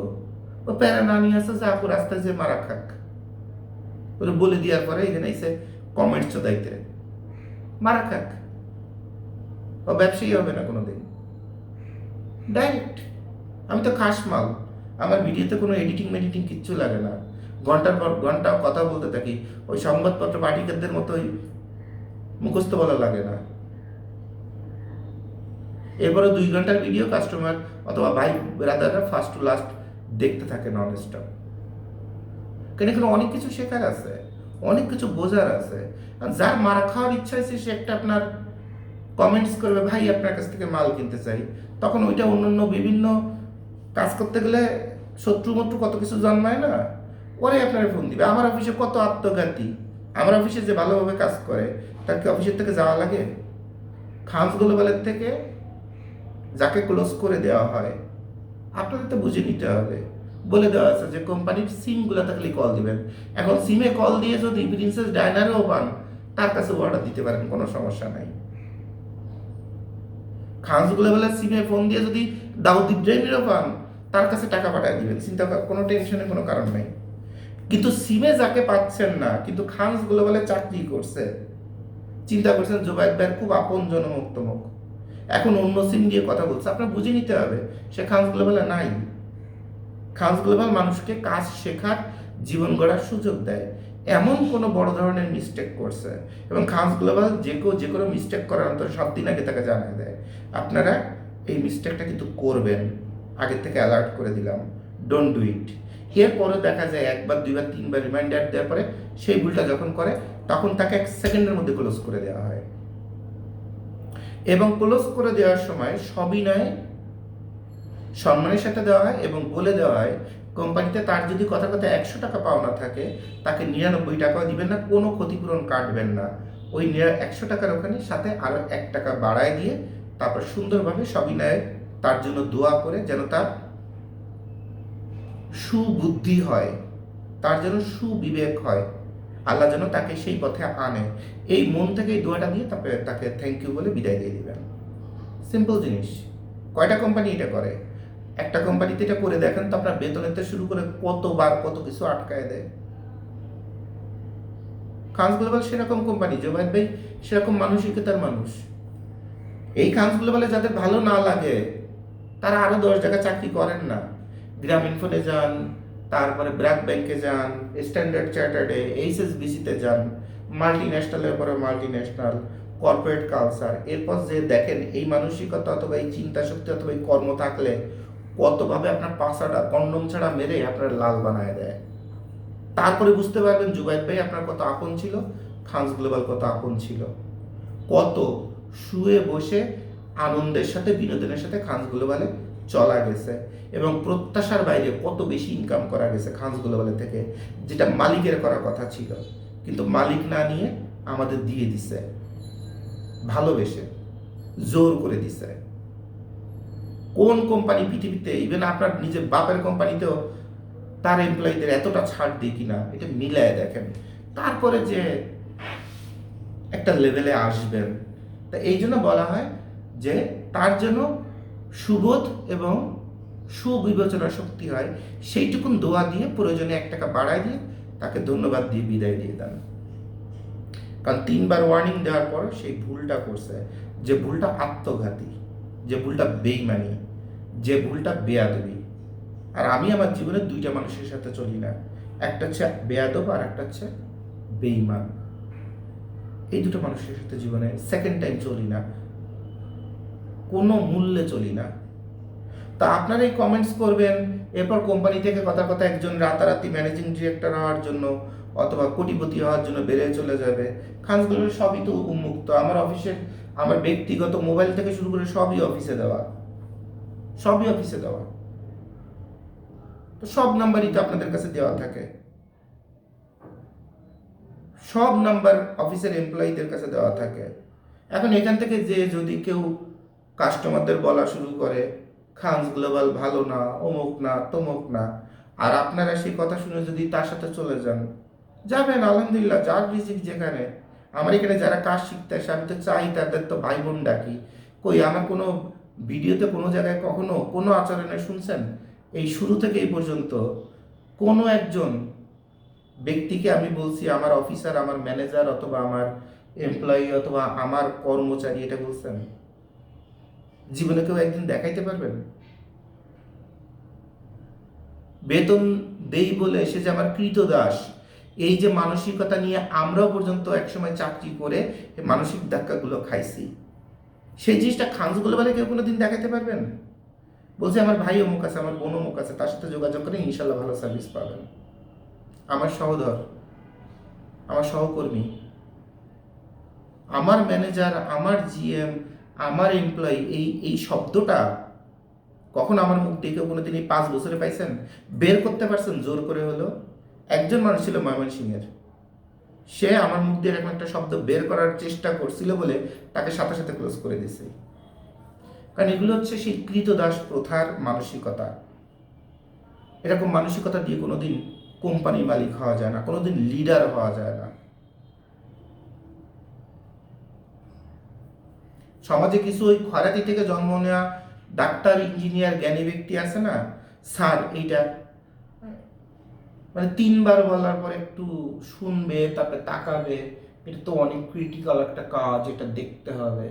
ও প্যারা না নিয়ে আসে যে আপু রাস্তায় যে মারা খাক। ওরা বলে দেওয়ার পরে এখানে এসে কমেন্ট চোদাইতে, মারা খাক। ও ব্যবসায়ী হবে না কোনোদিন, ডাইরেক্ট। আমি তো খাস মাল, আমার ভিডিওতে কোনো এডিটিং মেডিটিং কিচ্ছু লাগে না, ঘন্টার পর ঘন্টা কথা বলতে থাকি। ওই সংবাদপত্র পাঠিকারদের মতোই মুখস্থ বলা লাগে না। এরপরে 2 ঘন্টার ভিডিও কাস্টমার অথবা ভাই ব্রাদাররা ফার্স্ট টু লাস্ট দেখতে থাকে নন স্টপ। কেন এখানে অনেক কিছু শেখার আছে, অনেক কিছু বোঝার আছে। আর যার মারা খাওয়ার ইচ্ছা আছে সে একটা আপনার কমেন্টস করবে, ভাই আপনার কাছ থেকে মাল কিনতে চাই। তখন ওইটা অন্যান্য বিভিন্ন কাজ করতে গেলে শত্রু মত্রু কত কিছু জন্মায় না, ওরাই আপনারা ফোন দিবে। আমার অফিসে কত আত্মঘাতী, আমার অফিসে যে ভালোভাবে কাজ করে তার কি অফিসের থেকে যাওয়া লাগে? খানস গ্লোবালের থেকে যাকে ক্লোজ করে দেওয়া হয় আপনাদের তো বুঝে নিতে হবে। বলে দেওয়া আছে যে কোম্পানির সিমগুলোতে খালি কল দিবেন। এখন সিমে কল দিয়ে যদি প্রিন্সেস ডায়নারেও পান তার কাছে অর্ডার দিতে পারেন, কোনো সমস্যা নাই। খানস গ্লোবালের সিমে ফোন দিয়ে যদি দাউদ ইব্রাহিমেরও পান তার কাছে টাকা পাঠিয়ে দিবেন, চিন্তা করার কোনো টেনশনের কোনো কারণ নেই। কিন্তু সিমে যাকে পাচ্ছেন না, কিন্তু খানস গ্লোবালে চাকরি করছে, চিন্তা করছেন জুবাইর ভাইয়ের খুব আপন জনমুক্তমুখ, এখন অন্য সিম দিয়ে কথা বলছে, আপনার বুঝে নিতে হবে সে খানস গ্লোবালে নাই। খানস গ্লোবাল মানুষকে কাজ শেখার, জীবন গড়ার সুযোগ দেয়, এমন কোনো বড় ধরনের মিস্টেক করছে এবং খানস গ্লোবাল যে কোনো মিস্টেক করার অন্তর 7 দিন আগে তাকে জানিয়ে দেয় আপনারা এই মিস্টেকটা কিন্তু করবেন, আগের থেকে অ্যালার্ট করে দিলাম, ডোন্ট ডু ইট। এরপরে দেখা যায় 1বার 2বার 3বার রিমাইন্ডার দেওয়ার পরে সেই ভুলটা যখন করে তখন তাকে 1 সেকেন্ডের মধ্যে ক্লোজ করে দেওয়া হয় এবং ক্লোজ করে দেওয়ার সময় সবিনয়ে সম্মানের সাথে দেওয়া হয় এবং বলে দেওয়া হয় কোম্পানিতে তার যদি কথা 100 টাকা পাওনা থাকে তাকে 99 টাকাও দিবেন না, কোনো ক্ষতিপূরণ কাটবেন না, ওই 100 টাকার ওখানে সাথে আরও 1 টাকা বাড়ায় দিয়ে তারপর সুন্দরভাবে সবিনয়ে তার জন্য দোয়া করে যেন তার সুবুদ্ধি হয়, তার যেন সুবিবেক হয়, আল্লাহ যেন তাকে সেই পথে আনে, এই মন থেকে এই দোয়াটা দিয়ে তারপরে তাকে থ্যাংক ইউ বলে বিদায় দিয়ে দিবেন। সিম্পল জিনিস। কয়টা কোম্পানি এটা করে? একটা কোম্পানিতে এটা করে দেখেন তো আপনার বেতনেতে শুরু করে কতবার কত কিছু আটকায় দেয়। খানস গ্লোবাল সেরকম কোম্পানি, জোবাইদ ভাই সেরকম মানসিকতার মানুষ। এই খানস গ্লোবালে যাদের ভালো না লাগে তারা আরো 10 জায়গায় চাকরি করেন না, গ্রামীণ ফোনে যান, তারপরে ব্র্যাক ব্যাংকে যান, স্ট্যান্ডার্ড চার্টার্ডে, এইচএসবিসিতে যান, মাল্টি ন্যাশনালের পরে মাল্টি ন্যাশনাল, কর্পোরেট কালচার, এরপর যে দেখেন এই মানসিকতা অথবা এই চিন্তা শক্তি অথবা এই কর্ম থাকলে কতভাবে আপনার পাশাটা কন্ডম ছাড়া মেরে আপনার লাল বানায় দেয়। তারপরে বুঝতে পারবেন জুবাইদ ভাই আপনার কত আপন ছিল, খানস গ্লোবাল কত আপন ছিল, কত শুয়ে বসে আনন্দের সাথে বিনোদনের সাথে খানস গ্লোবালে চলা গেছে এবং প্রত্যাশার বাইরে কত বেশি ইনকাম করা গেছে খানস গ্লোবালে থেকে, যেটা মালিকের করার কথা ছিল কিন্তু মালিক না নিয়ে আমাদের দিয়ে দিছে, ভালোবেসে জোর করে দিছে। কোন কোম্পানি পৃথিবীতে, ইভেন আপনার নিজের বাপের কোম্পানিতেও তার এমপ্লয়ীদের এতটা ছাড় দিয়ে কিনা এটা মিলায় দেখেন, তারপরে যে একটা লেভেলে আসবেন। তা এই জন্য বলা হয় যে তার জন্য সুবোধ এবং সুবিবেচনা শক্তি হয়, সেইটুকুন দোয়া দিয়ে প্রয়োজনে 1 টাকা বাড়ায় দিয়ে তাকে ধন্যবাদ দিয়ে বিদায় দিয়ে দেন। কারণ 3বার ওয়ার্নিং দেওয়ার পর সেই ভুলটা করছে, যে ভুলটা আত্মঘাতী, যে ভুলটা বেইমানি, যে ভুলটা বেয়াদবি। আর আমি আমার জীবনে 2টা মানুষের সাথে চলি না, একটা হচ্ছে বেয়াদব আর একটা হচ্ছে বেইমান। এই 2টো মানুষের সাথে জীবনে সেকেন্ড টাইম চলি না, কোনো মূল্যে চলি না। তা আপনারা এই কমেন্টস করবেন, এরপর কোম্পানি থেকে কথা একজন রাতারাতি ম্যানেজিং ডিরেক্টর হওয়ার জন্য অথবা কোটিপতি হওয়ার জন্য বেড়ে চলে যাবে। খানসগুলো সবই তো উন্মুক্ত, আমার অফিসের আমার ব্যক্তিগত মোবাইল থেকে শুরু করে সবই অফিসে দেওয়া, সবই অফিসে দেওয়া, তো সব নাম্বারই তো আপনাদের কাছে দেওয়া থাকে, সব নাম্বার অফিসের এমপ্লয়ীদের কাছে দেওয়া থাকে। এখন এখান থেকে যে যদি কেউ কাস্টমারদের বলা শুরু করে খানস গ্লোবাল ভালো না, অমুক না, তমুক না, আর আপনারা সেই কথা শুনে যদি তার সাথে চলে যান, যাবেন আলহামদুলিল্লাহ, যার রিজিক যেখানে। আমার এখানে যারা কাজ শিখতে আসে আমি তো চাই তাদের তো ভাই বোন ডাকি। কই আমার কোনো ভিডিওতে কোনো জায়গায় কখনো কোনো আচরণে শুনছেন এই শুরু থেকে এই পর্যন্ত কোনো একজন ব্যক্তিকে আমি বলছি আমার অফিসার, আমার ম্যানেজার অথবা আমার এমপ্লয়ি অথবা আমার কর্মচারী এটা বলছেন? জীবনে কেউ একদিন দেখাইতে পারবেন? বেতন দেই বলে সে যে আমার কৃতদাস, এই যে মানসিকতা নিয়ে আমরাও পর্যন্ত একসময় চাকরি করে এই মানসিক ধাক্কাগুলো খাইছি, সেই জিনিসটা খানসগুলো বলে কেউ কোনোদিন দেখাতে পারবেন? বলছে আমার ভাই অমুক আছে, আমার বোন অমুক আছে, তার সাথে যোগাযোগ করে ইনশাল্লাহ ভালো সার্ভিস পাবেন। আমার সহোদর, আমার সহকর্মী, আমার ম্যানেজার, আমার জিএম, আমার এমপ্লয়ি, এই শব্দটা কখন আমার মুখ থেকে কোনোদিন এই 5 বছরে পাইছেন? বের করতে পারছেন জোর করে হলো? একজন মানুষ ছিল ময়মনসিংহের, সে আমার মুখ দিয়ে এরকম একটা শব্দ বের করার চেষ্টা করছিল বলে তাকে সাথে সাথে ক্লোজ করে দিছে। কারণ এগুলো হচ্ছে সেই কৃতদাস প্রথার মানসিকতা। এরকম মানসিকতা দিয়ে কোনোদিন কোম্পানি মালিক হওয়া যায় না, কোনোদিন লিডার হওয়া যায় না। সমাজে কিছু ওই খরাতি থেকে জন্ম নেওয়া ডাক্তার, ইঞ্জিনিয়ার, জ্ঞানী ব্যক্তি আছে না, স্যার এইটা মানে 3বার বলার পর একটু শুনবে, তারপরে তাকাবে, এটা তো অনেক ক্রিটিক্যাল একটা কাজ, এটা দেখতে হবে।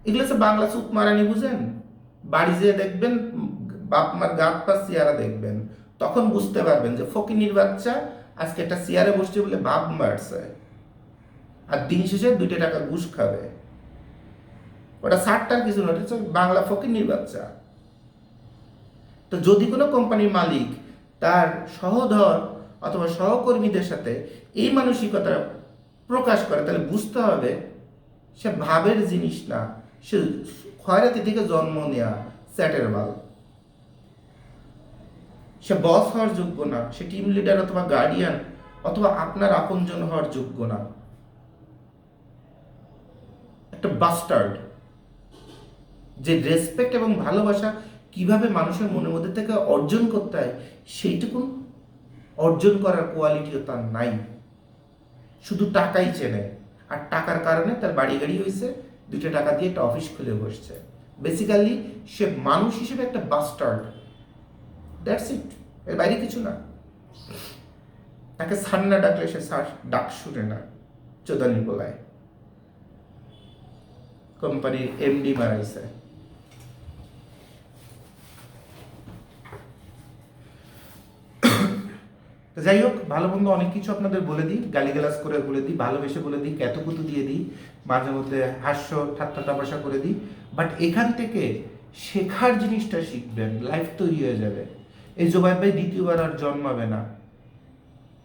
এগুলো হচ্ছে বাংলা চুপ মারানি, বুঝেন? বাড়ি যেয়ে দেখবেন, বাপ মার গাত পা চেয়ারা দেখবেন, তখন বুঝতে পারবেন যে ফকিনির বাচ্চা আজকে একটা চেয়ারে বসছে বলে ভাব মারছে, আর দিন শেষে 2 টাকা ঘুষ খাবে। ওটা 60টার কিছু না, এটা বাংলা ফকিনির বাচ্চা। তো যদি কোনো কোম্পানির মালিক তার সহধর অথবা সহকর্মীদের সাথে এই মানসিকতা প্রকাশ করে, তাহলে বুঝতে হবে সে ভাবের জিনিস না, সে খয়রাতি থেকে জন্ম নেওয়া স্যাটের বাল। সে বস হওয়ার যোগ্য না, সে টিম লিডার অথবা গার্ডিয়ান অথবা আপনার আপনজন হওয়ার যোগ্য না। একটা বাস্টার্ড যে রেসপেক্ট এবং ভালোবাসা কিভাবে মানুষের মনের মধ্যে থেকে অর্জন করতে হয় সেইটুকু অর্জন করার কোয়ালিটিও তার নাই। শুধু টাকাই চেনে, আর টাকার কারণে তার বাড়ি গাড়ি হয়েছে, 2 টাকা দিয়ে একটা অফিস খুলে বসছে। বেসিক্যালি সে মানুষ হিসেবে একটা বাস্টার্ড, দ্যাটস ইট, এর বাইরে কিছু না। তাকে সার না ডাকলে সে ডাক শুনে না, চোদানি বলায়। কোম্পানির এমডি মারাইছে। যাই হোক, ভালো মন্দ অনেক কিছু আপনাদের বলে দিই, গালিগালাজ করে বলে দিই, ভালোবেসে বলে দিই, ক্যাতুকুতু দিয়ে দিই, মাঝে মধ্যে হাস্য ঠাট্টা তামাশা করে দিই, বাট এখান থেকে শেখার জিনিসটা শিখবেন, লাইফ তৈরি হয়ে যাবে। এই জোবাই ভাই দ্বিতীয়বার আর জন্মাবে না।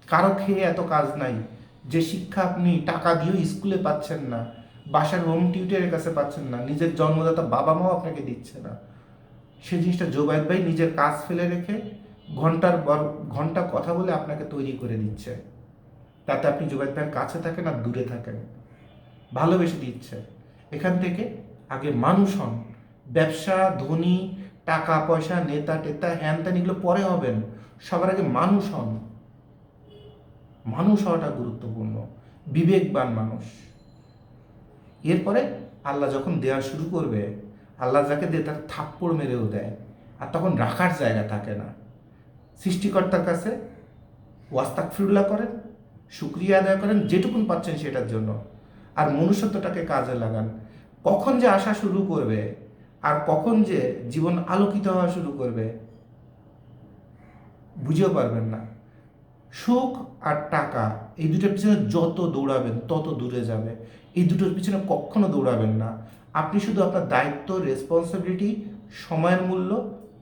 কারো খেয়ে এত কাজ নাই যে শিক্ষা আপনি টাকা দিয়েও স্কুলে পাচ্ছেন না, বাসার হোম টিউটরের কাছে পাচ্ছেন না, নিজের জন্মদাতা বাবা মাও আপনাকে দিচ্ছে না। সে জিনিসটা জোবায়েদ ভাই নিজের কাজ ফেলে রেখে ঘন্টার পর ঘন্টা কথা বলে আপনাকে তৈরি করে দিচ্ছে, তাতে আপনি জোবায়েদ ভাইয়ের কাছে থাকেন আর দূরে থাকেন, ভালোবেসে দিচ্ছে। এখান থেকে আগে মানুষ হন। ব্যবসা, ধনী, টাকা পয়সা, নেতা টেতা, হ্যান ত্যান এগুলো পরে হবেন, সবার আগে মানুষ হন। মানুষ হওয়াটা গুরুত্বপূর্ণ, বিবেকবান মানুষ। এরপরে আল্লাহ যখন দেওয়া শুরু করবে, আল্লাহ যাকে দেয় তার থাপ্পড় মেরেও দেয়, আর তখন রাখার জায়গা থাকে না। সৃষ্টিকর্তার কাছে ওয়াস্তাগফিরুল্লাহ করেন, শুকরিয়া আদায় করেন যেটুকুন পাচ্ছেন সেটার জন্য, আর মনুষ্যত্বটাকে কাজে লাগান। কখন যে আসা শুরু করবে আর কখন যে জীবন আলোকিত হওয়া শুরু করবে বুঝেও পারবেন না। সুখ আর টাকা এই দুটোর পিছনে যত দৌড়াবেন তত দূরে যাবে, এই দুটোর পিছনে কখনো দৌড়াবেন না। আপনি শুধু আপনার দায়িত্ব, রেসপন্সিবিলিটি, সময়ের মূল্য,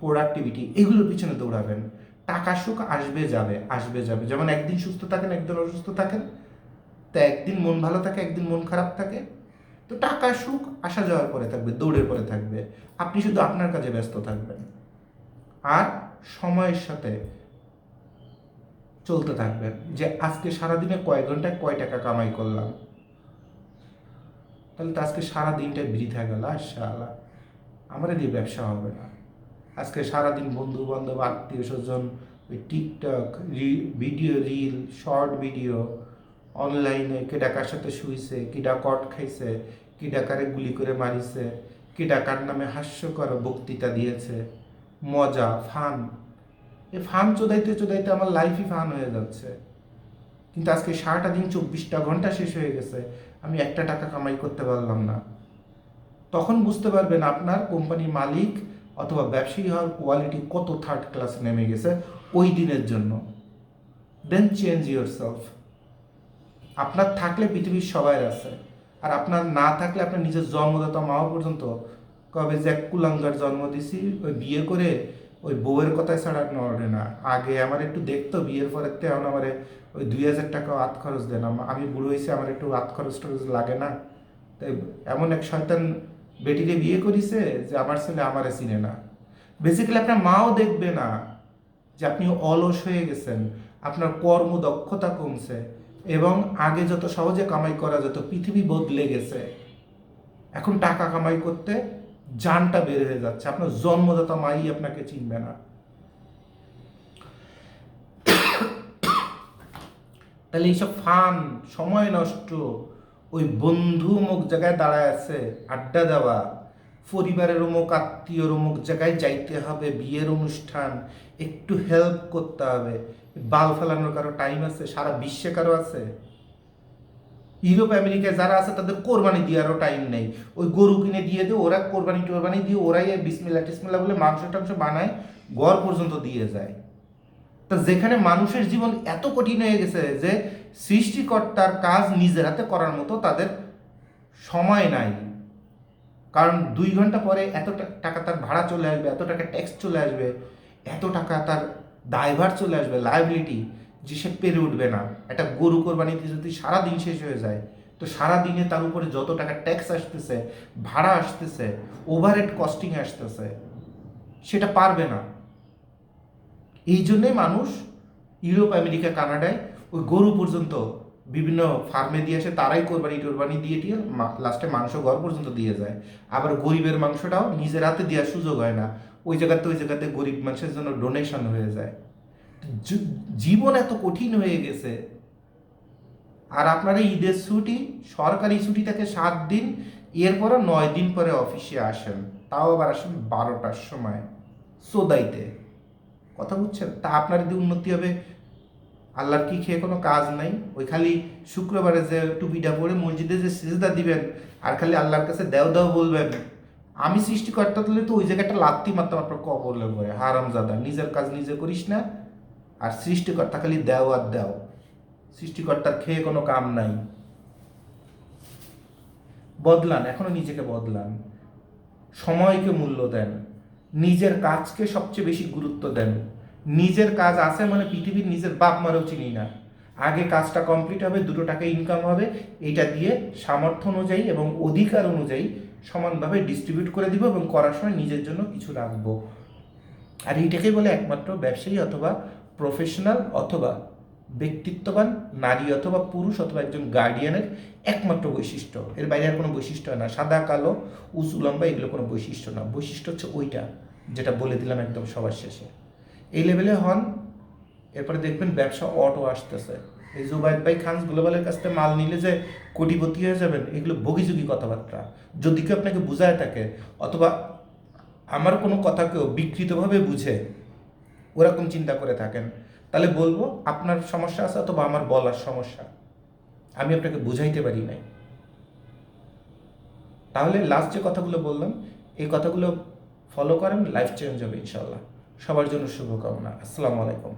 প্রোডাক্টিভিটি এগুলোর পিছনে দৌড়াবেন। টাকা সুখ আসবে যাবে, আসবে যাবে। যেমন একদিন সুস্থ থাকেন, একদিন অসুস্থ থাকেন, তা একদিন মন ভালো থাকে, একদিন মন খারাপ থাকে। তো টাকা সুখ আসা যাওয়ার পরে থাকবে, দৌড়ের পরে থাকবে। আপনি শুধু আপনার কাজে ব্যস্ত থাকবেন আর সময়ের সাথে চলতে থাকবেন, যে আজকে সারাদিনে কয় ঘন্টায় কয় টাকা কামাই করলাম, তাহলে তো আজকে সারাদিনটাই বৃথা গেল। শালা আমার দিয়ে ব্যবসা হবে না। আজকে সারাদিন বন্ধু বান্ধব, আত্মীয় স্বজন, ওই TikTok video, reel, short video, অনলাইনে কে ডাকার সাথে শুইছে, কি কট খাইছে, কি ডাকারে গুলি করে মারিছে, কি ডাকার নামে হাস্যকর বক্তৃতা দিয়েছে, মজা, ফান। এই ফান চোদাইতে চোদাইতে আমার লাইফই ফান হয়ে যাচ্ছে। কিন্তু আজকে সারাটা দিন 24টা ঘন্টা শেষ হয়ে গেছে, আমি 1 টাকা কামাই করতে পারলাম না। তখন বুঝতে পারবেন আপনার কোম্পানির মালিক অথবা ব্যবসায়ী হওয়ার কোয়ালিটি কত থার্ড ক্লাস নেমে গেছে ওই দিনের জন্য। দেন চেঞ্জ ইউর সেলফ। আপনার থাকলে পৃথিবীর সবাই আছে, আর আপনার না থাকলে আপনার নিজের জন্মদাতা মাও পর্যন্ত কবে যে এক কুলাঙ্গার জন্ম দিছি, ওই বিয়ে করে ওই বউয়ের কথায় ছাড়া নড়ে না। আগে আমার একটু দেখতো, বিয়ের পরে এখন আমার ওই 2000 টাকা হাত খরচ দেন, আমি বুড়ো হয়েছি, আমার একটু হাত খরচ টরচ লাগে না। তাই এমন এক শয়তান বেটিকে বিয়ে করিছে যে আমার ছেলে আমারে চিনে না। বেসিক্যালি আপনার মাও দেখবে না যে আপনি অলস হয়ে গেছেন, আপনার কর্মদক্ষতা কমছে, এবং আগে যত সহজে কামাই করা যেত, পৃথিবী বদলে গেছে। এখন টাকা কামাই করতে জানটা বের হয়ে যাচ্ছে, আপনার জন্মদাতা মাই আপনাকে চিনবে না। তাহলে এইসব ফান, সময় নষ্ট, ওই বন্ধু অমুক জায়গায় দাঁড়ায় আছে আড্ডা দেওয়া, পরিবারের অমুক আত্মীয়র অমুক জায়গায় যাইতে হবে, বিয়ের অনুষ্ঠান, একটু হেল্প করতে হবে, বাল ফেলানোর কারো টাইম আছে? সারা বিশ্বে কারো আছে? ইউরোপ আমেরিকায় যারা আছে তাদের কোরবানি দেওয়ারও টাইম নেই। ওই গরু কিনে দিয়ে দিয়ে ওরা কোরবানি টোরবানি দিয়ে ওরাই বিসমিল্লা টিসমিল্লা বলে মাংস টাংস বানায়, ঘর পর্যন্ত দিয়ে যায়। তা যেখানে মানুষের জীবন এত কঠিন হয়ে গেছে যে সৃষ্টিকর্তার কাজ নিজের হাতে করার মতো তাদের সময় নাই। কারণ 2 ঘন্টা পরে এত টাকা তার ভাড়া চলে আসবে, এত টাকা ট্যাক্স চলে আসবে, এত টাকা তার দায়ভার চলে আসবে, লায়াবিলিটি, যে সে পেরে উঠবে না। একটা গরু কোরবানিতে যদি সারাদিন শেষ হয়ে যায়, তো সারাদিনে তার উপরে যত টাকা ট্যাক্স আসতেছে, ভাড়া আসতেছে, ওভারহেড কস্টিং আসতেছে, সেটা পারবে না। এই জন্যে মানুষ ইউরোপ আমেরিকা কানাডায় ওই গরু পর্যন্ত বিভিন্ন ফার্মে দিয়ে আসে, তারাই কোরবানি টোরবানি দিয়ে লাস্টে মাংস ঘর পর্যন্ত দিয়ে যায়। আবার গরিবের মাংসটাও নিজের হাতে দেওয়ার সুযোগ হয় না, ওই জায়গাতে গরিব মানুষের জন্য ডোনেশন হয়ে যায়। জীবন এত কঠিন হয়ে গেছে। আর আপনারা ঈদের ছুটি, সরকারি ছুটি থাকে 7 দিন, এরপরে 9 দিন পরে অফিসে আসেন, তাও আবার আসেন 12টার সময় সোদাইতে। কথা বুঝছেন? তা আপনার যদি উন্নতি হবে, আল্লাহর কি খেয়ে কোনো কাজ নাই? ওই খালি শুক্রবারে যে টুপিটা পরে মসজিদে যে সিজদা দিবেন আর খালি আল্লাহর কাছে দেও দেও বলবেন, আমি সৃষ্টিকর্তা তুলে তো ওই জায়গাটা লাত্তি মারতাম আপনার কবলে পড়ে। হারামজাদা, নিজের কাজ নিজে করিস না, আর সৃষ্টিকর্তা খালি দেও আর দেও। সৃষ্টিকর্তার খেয়ে কোনো কাম নাই। বদলান, এখনো নিজেকে বদলান, সময়কে মূল্য দেন, নিজের কাজকে সবচেয়ে বেশি গুরুত্ব দেন। নিজের কাজ আছে মানে পৃথিবীর নিজের বাপ মারও চিনি না। আগে কাজটা কমপ্লিট হবে, 2 টাকা ইনকাম হবে, এইটা দিয়ে সামর্থ্য অনুযায়ী এবং অধিকার অনুযায়ী সমানভাবে ডিস্ট্রিবিউট করে দিব, এবং করার সময় নিজের জন্য কিছু রাখবো। আর এইটাকেই বলে একমাত্র ব্যবসায়ী অথবা প্রফেশনাল অথবা ব্যক্তিত্ববান নারী অথবা পুরুষ অথবা একজন গার্ডিয়ানের একমাত্র বৈশিষ্ট্য। এর বাইরে আর কোনো বৈশিষ্ট্য না। সাদা কালো উঁচু লম্বা এগুলো কোনো বৈশিষ্ট্য না। বৈশিষ্ট্য হচ্ছে ওইটা যেটা বলে দিলাম একদম সবার শেষে। এই লেভেলে হন, এরপরে দেখবেন ব্যবসা অটো আসতেছে। এই জুবাইদ ভাই খানস গ্লোবালের কাছ থেকে মাল নিলে যে কোটিপতি হয়ে যাবেন, এগুলো বগিযোগী কথাবার্তা। যদি কেউ আপনাকে বুঝায় থাকে অথবা আমার কোনো কথাকেও বিকৃতভাবে বুঝে ওরকম চিন্তা করে থাকেন, তাহলে বলবো আপনার সমস্যা আছে অথবা আমার বলার সমস্যা, আমি আপনাকে বুঝাইতে পারি নাই। তাহলে লাস্ট যে কথাগুলো বললাম, এই কথাগুলো ফলো করেন, লাইফ চেঞ্জ হবে ইনশাল্লাহ। সবার জন্য শুভকামনা। আসসালামু আলাইকুম।